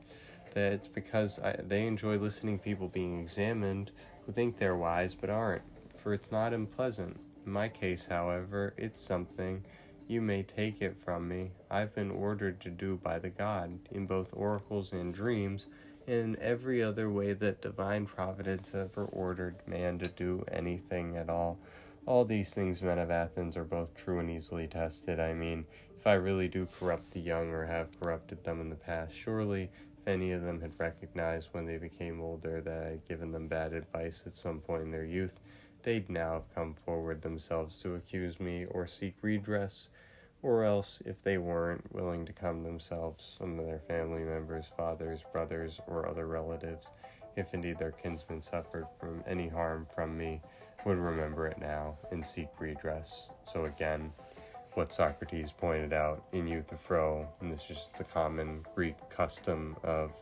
that it's because they enjoy listening to people being examined who think they're wise but aren't, for it's not unpleasant. In my case, however, it's something. You may take it from me. I've been ordered to do by the god, in both oracles and dreams, and in every other way that divine providence ever ordered man to do anything at all. All these things, men of Athens, are both true and easily tested. I mean, if I really do corrupt the young, or have corrupted them in the past, surely if any of them had recognized when they became older that I had given them bad advice at some point in their youth, they'd now have come forward themselves to accuse me or seek redress. Or else, if they weren't willing to come themselves, some of their family members, fathers, brothers, or other relatives, if indeed their kinsmen suffered from any harm from me, would remember it now and seek redress. So again, what Socrates pointed out in Euthyphro, and this is the common Greek custom of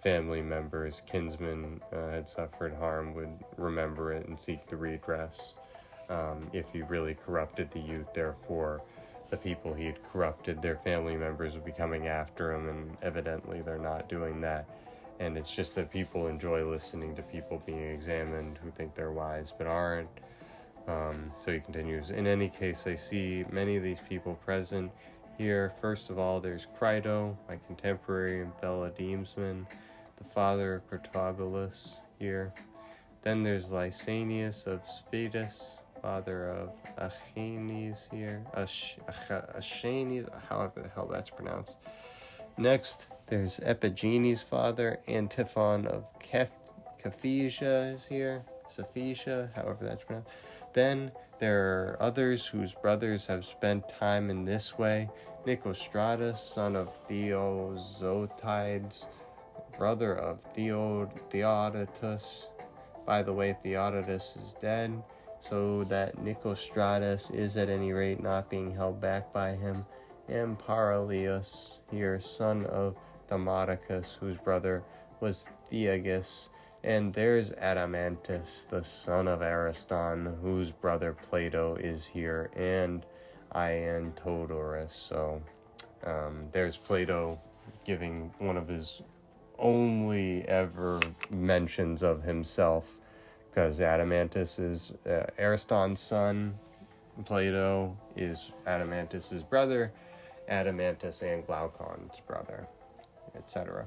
family members, kinsmen had suffered harm, would remember it and seek the redress. If he really corrupted the youth, therefore, the people he had corrupted, their family members, would be coming after him, and evidently they're not doing that. And it's just that people enjoy listening to people being examined who think they're wise but aren't. So he continues, in any case, I see many of these people present here. First of all, there's Crito, my contemporary and fellow demesman, the father of Protagoras here. Then there's Lysanias of Sphitus, father of Achanes here, Achanes, however the hell that's pronounced. Next, there's Epigenes' father, Antiphon of Caphesia is here, Saphesia, however that's pronounced. Then there are others whose brothers have spent time in this way. Nicostratus, son of Theozotides, brother of Theodotus. By the way, Theodotus is dead, so that Nicostratus is at any rate not being held back by him. And Paralius here, son of Demodocus, whose brother was Theagus. And there's Adamantus, the son of Ariston, whose brother Plato is here. And Iantodorus. So there's Plato giving one of his only ever mentions of himself, because Adeimantus is Ariston's son, Plato is Adeimantus's brother, Adeimantus and Glaucon's brother, etc.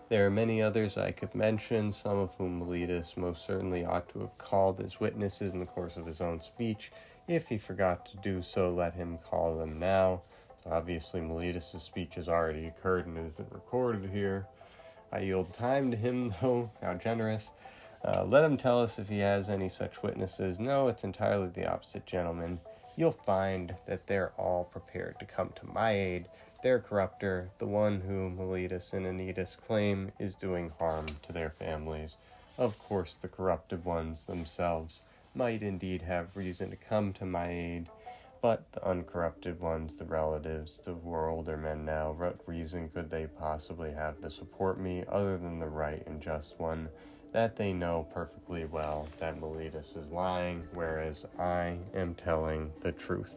There are many others I could mention, some of whom Meletus most certainly ought to have called as witnesses in the course of his own speech. If he forgot to do so, let him call them now. So obviously Meletus' speech has already occurred and isn't recorded here. I yield time to him, though. How generous. Let him tell us if he has any such witnesses. No, it's entirely the opposite, gentlemen. You'll find that they're all prepared to come to my aid. Their corrupter, the one whom Meletus and Anytus claim, is doing harm to their families. Of course, the corrupted ones themselves might indeed have reason to come to my aid, but the uncorrupted ones, the relatives, the older men now, what reason could they possibly have to support me other than the right and just one, that they know perfectly well that Meletus is lying, whereas I am telling the truth.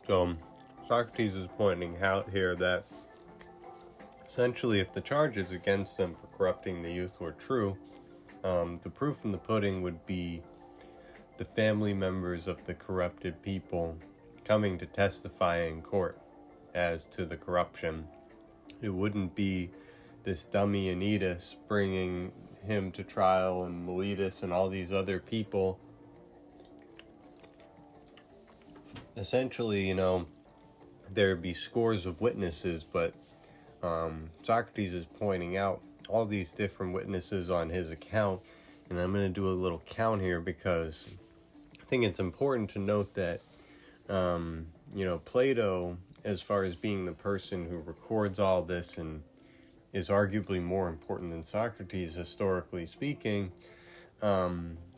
So Socrates is pointing out here that essentially if the charges against them for corrupting the youth were true, the proof in the pudding would be the family members of the corrupted people coming to testify in court as to the corruption. It wouldn't be this dummy Anytus bringing him to trial and Meletus and all these other people. Essentially, there'd be scores of witnesses, but Socrates is pointing out all these different witnesses on his account, and I'm going to do a little count here because I think it's important to note that, Plato, as far as being the person who records all this and is arguably more important than Socrates, historically speaking,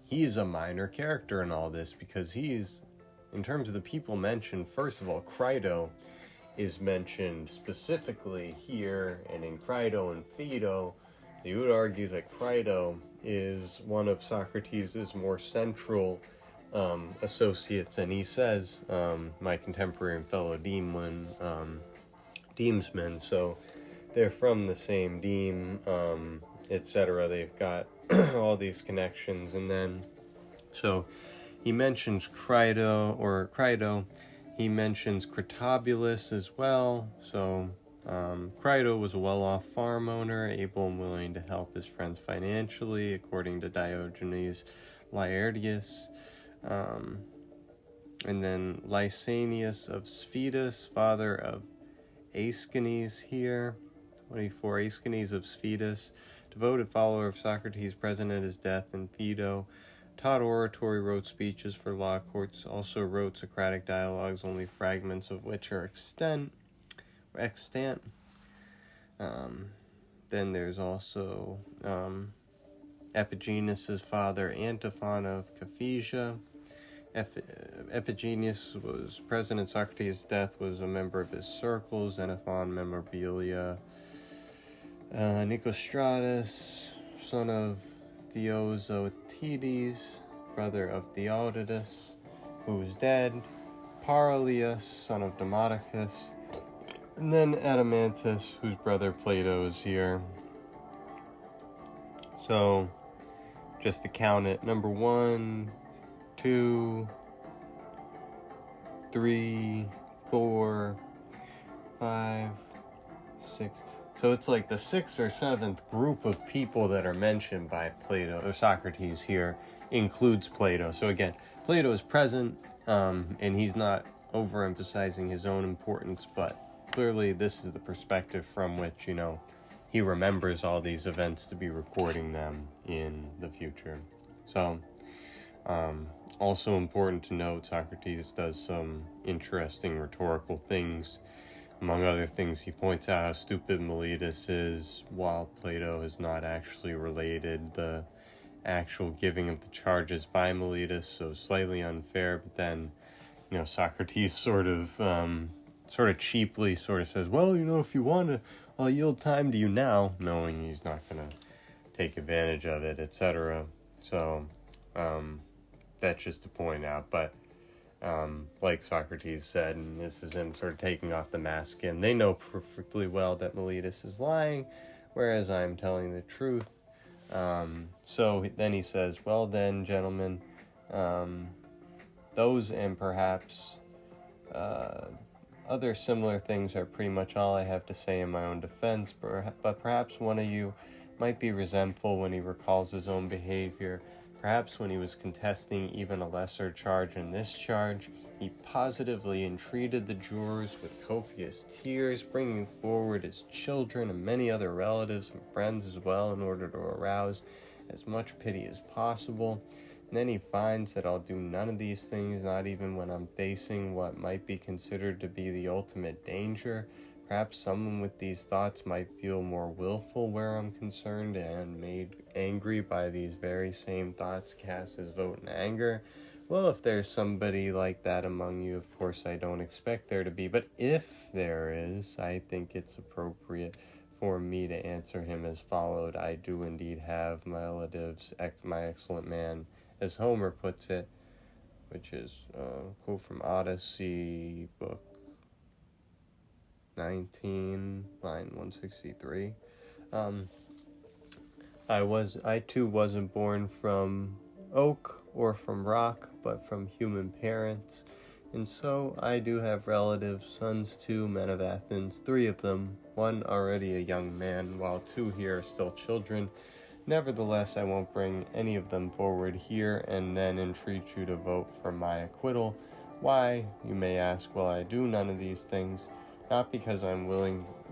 he is a minor character in all this because he's, in terms of the people mentioned, first of all, Crito is mentioned specifically here, and in Crito and Phaedo, you would argue that Crito is one of Socrates' more central associates, and he says, my contemporary and fellow demesman, so they're from the same deme, etc. They've got all these connections, and then, so he mentions Crito, he mentions Critobulus as well. So Crito was a well-off farm owner, able and willing to help his friends financially, according to Diogenes Laertius. And then Lysanias of Sphetus, father of Aeschines here. 24, Aeschines of Sphetus, devoted follower of Socrates, present at his death in Phaedo, taught oratory, wrote speeches for law courts, also wrote Socratic dialogues, only fragments of which are extant. Then there's also Epigenes' father, Antiphon of Caphesia. Epigenes was present at Socrates' death, was a member of his circle, Xenophon, Memorabilia. Nicostratus, son of Theozotides, brother of Theodotus, who was dead. Paralius, son of Demodocus. And then Adeimantus, whose brother Plato is here. So, just to count it, number 1, 2, 3, 4, 5, 6. So it's like the 6th or 7th group of people that are mentioned by Plato, or Socrates here, includes Plato. So again, Plato is present, and he's not overemphasizing his own importance, but clearly this is the perspective from which, he remembers all these events to be recording them in the future. So, also important to note, Socrates does some interesting rhetorical things. Among other things, he points out how stupid Meletus is, while Plato has not actually related the actual giving of the charges by Meletus, so slightly unfair. But then, Socrates sort of cheaply says, well, if you want to, I'll yield time to you now, knowing he's not going to take advantage of it, etc. So, that's just to point out. But like Socrates said, and this is him sort of taking off the mask again. They know perfectly well that Meletus is lying, whereas I'm telling the truth. So then he says, well then, gentlemen, those and perhaps other similar things are pretty much all I have to say in my own defense, but perhaps one of you might be resentful when he recalls his own behavior. Perhaps when he was contesting even a lesser charge than this charge, he positively entreated the jurors with copious tears, bringing forward his children and many other relatives and friends as well in order to arouse as much pity as possible. And then he finds that I'll do none of these things, not even when I'm facing what might be considered to be the ultimate danger. Perhaps someone with these thoughts might feel more willful where I'm concerned and made angry by these very same thoughts cast his vote in anger. Well, if there's somebody like that among you, of course I don't expect there to be, but if there is, I think it's appropriate for me to answer him as followed. I do indeed have my relatives, my excellent man, as Homer puts it, which is a quote from Odyssey, book 19, line 163. I too wasn't born from oak or from rock, but from human parents. And so I do have relatives, sons too, men of Athens, 3 of them, 1 already a young man, while 2 here are still children. Nevertheless, I won't bring any of them forward here and then entreat you to vote for my acquittal. Why, you may ask, will I do none of these things? Not because I'm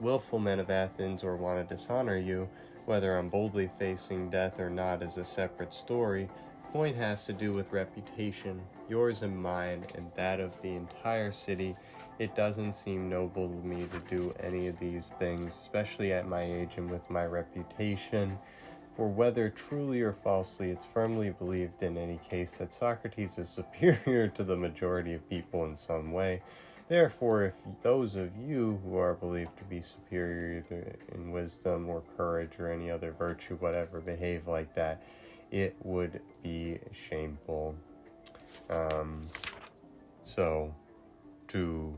willful men of Athens or want to dishonor you. Whether I'm boldly facing death or not is a separate story. The point has to do with reputation, yours and mine, and that of the entire city. It doesn't seem noble to me to do any of these things, especially at my age and with my reputation. For whether truly or falsely, it's firmly believed in any case that Socrates is superior to the majority of people in some way. Therefore, if those of you who are believed to be superior either in wisdom or courage or any other virtue, whatever, behave like that, it would be shameful. So, to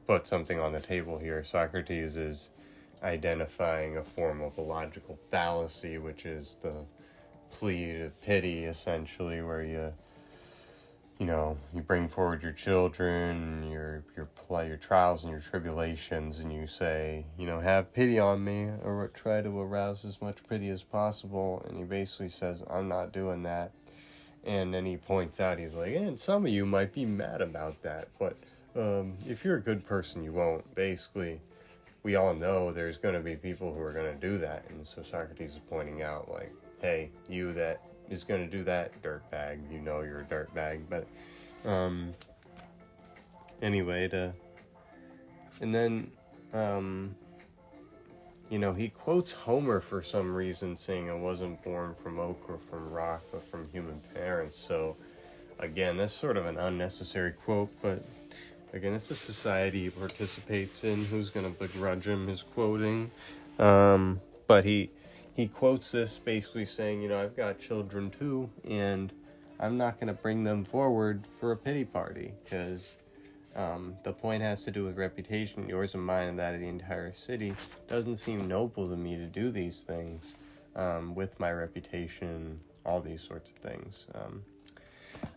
put something on the table here, Socrates is identifying a form of a logical fallacy, which is the plea to pity, essentially, where you bring forward your children, your trials and your tribulations, and you say, have pity on me, or try to arouse as much pity as possible. And he basically says, I'm not doing that. And then he points out, he's like, and some of you might be mad about that, but if you're a good person, you won't. Basically, we all know there's going to be people who are going to do that. And so Socrates is pointing out, like, hey, you that is going to do that, dirtbag, you're a dirtbag. But anyway, he quotes Homer for some reason, saying I wasn't born from oak or from rock, but from human parents. So again, that's sort of an unnecessary quote, but again, it's a society he participates in. Who's going to begrudge him his quoting? But he quotes this basically saying, I've got children too, and I'm not going to bring them forward for a pity party, because the point has to do with reputation, yours and mine, and that of the entire city. Doesn't seem noble to me to do these things with my reputation, all these sorts of things.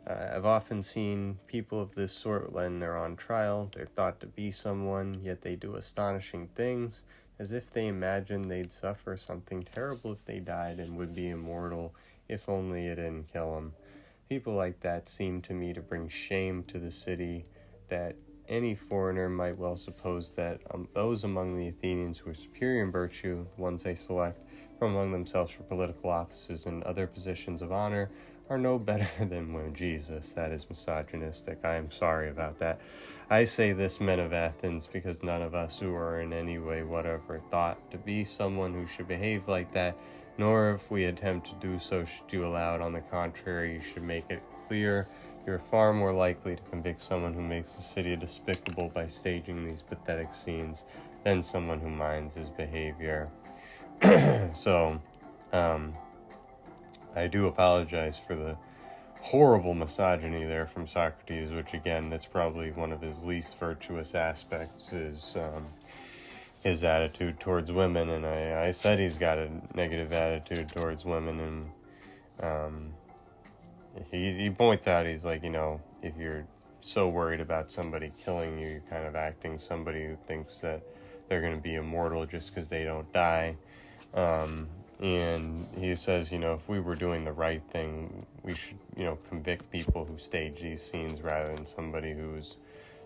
I've often seen people of this sort when they're on trial. They're thought to be someone, yet they do astonishing things, as if they imagine they'd suffer something terrible if they died and would be immortal if only it didn't kill them. People like that seem to me to bring shame to the city, that any foreigner might well suppose that those among the Athenians who are superior in virtue, the ones they select from among themselves for political offices and other positions of honor, are no better than Jesus. That is misogynistic. I am sorry about that. I say this, men of Athens, because none of us who are in any way whatever thought to be someone who should behave like that, nor if we attempt to do so should you allow it. On the contrary, you should make it clear you're far more likely to convict someone who makes the city despicable by staging these pathetic scenes than someone who minds his behavior. So, I do apologize for the horrible misogyny there from Socrates, which again, that's probably one of his least virtuous aspects, is his attitude towards women. And I said he's got a negative attitude towards women, and he points out, he's like, if you're so worried about somebody killing you, you're kind of acting somebody who thinks that they're going to be immortal just because they don't die. And he says, if we were doing the right thing, we should, convict people who stage these scenes rather than somebody who's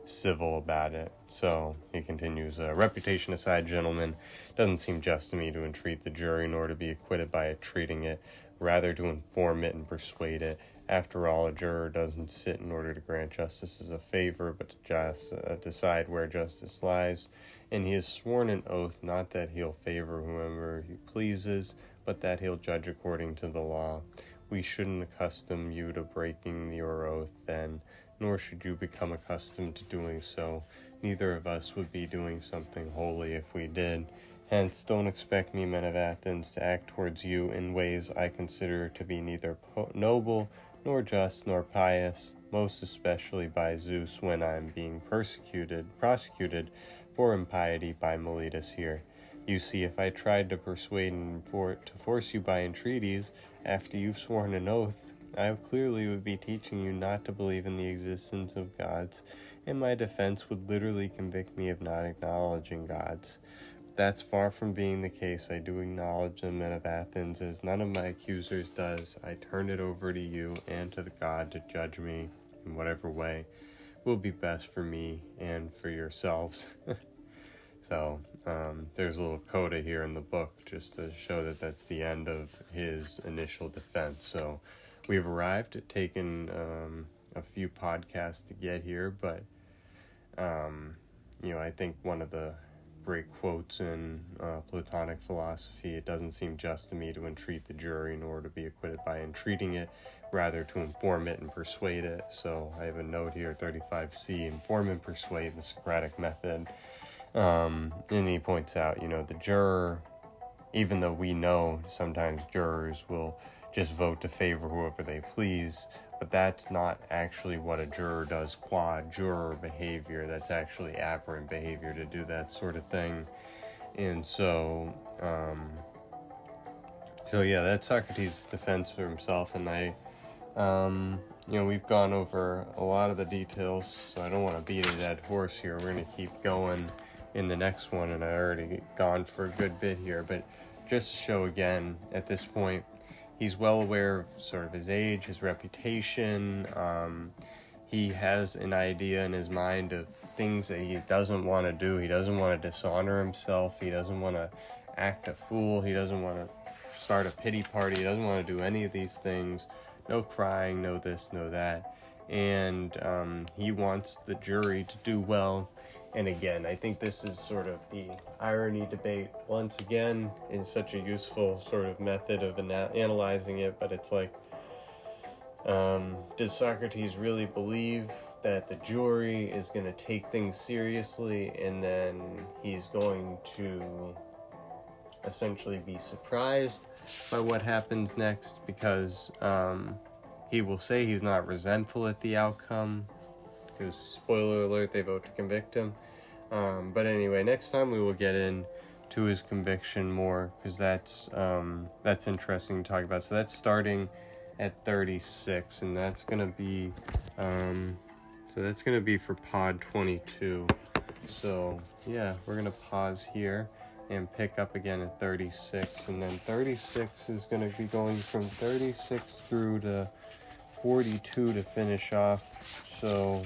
civil about it. So he continues, reputation aside, gentlemen, it doesn't seem just to me to entreat the jury nor to be acquitted by treating it, rather to inform it and persuade it. After all, a juror doesn't sit in order to grant justice as a favor, but to decide where justice lies. And he has sworn an oath not that he'll favor whomever he pleases, but that he'll judge according to the law. We shouldn't accustom you to breaking your oath then, nor should you become accustomed to doing so. Neither of us would be doing something holy if we did. Hence, don't expect me, men of Athens, to act towards you in ways I consider to be neither noble, nor just, nor pious, most especially by Zeus when I am being prosecuted for impiety by Meletus here. You see, if I tried to persuade and to force you by entreaties, after you've sworn an oath, I clearly would be teaching you not to believe in the existence of gods, and my defense would literally convict me of not acknowledging gods. That's far from being the case. I do acknowledge the men of Athens, as none of my accusers does. I turn it over to you and to the God to judge me in whatever way will be best for me and for yourselves. So there's a little coda here in the book just to show that that's the end of his initial defense. So we've arrived at taking a few podcasts to get here, but I think one of the great quotes in Platonic philosophy, it doesn't seem just to me to entreat the jury nor to be acquitted by entreating it, rather to inform it and persuade it. So I have a note here, 35C, inform and persuade, the Socratic method. And he points out, the juror, even though we know sometimes jurors will just vote to favor whoever they please, but that's not actually what a juror does qua juror behavior. That's actually aberrant behavior to do that sort of thing. And so, that's Socrates' defense for himself. And we've gone over a lot of the details, so I don't want to beat a dead horse here. We're going to keep going in the next one, and I already gone for a good bit here, but just to show again, at this point, he's well aware of sort of his age, his reputation. He has an idea in his mind of things that he doesn't want to do. He doesn't want to dishonor himself. He doesn't want to act a fool. He doesn't want to start a pity party. He doesn't want to do any of these things. No crying, no this, no that. And he wants the jury to do well. And again, I think this is sort of the irony debate. Once again, is such a useful sort of method of analyzing it, but it's like, does Socrates really believe that the jury is going to take things seriously, and then he's going to essentially be surprised by what happens next? Because he will say he's not resentful at the outcome, because, spoiler alert, they vote to convict him. But anyway, next time we will get into his conviction more, because that's interesting to talk about. So that's starting at 36, and that's going to be for Pod 22. So yeah, we're going to pause here and pick up again at 36, and then 36 is going to be going from 36 through to 42 to finish off. So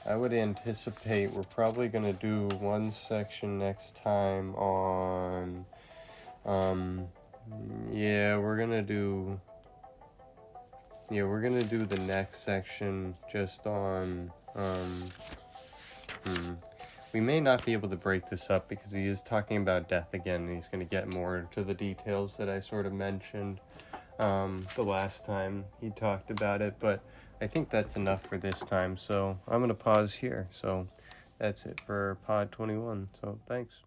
I would anticipate we're probably going to do one section next time on, we're going to do the next section just on, we may not be able to break this up because he is talking about death again, and he's going to get more into the details that I sort of mentioned the last time he talked about it, but I think that's enough for this time, so I'm going to pause here. So that's it for Pod 21, so thanks.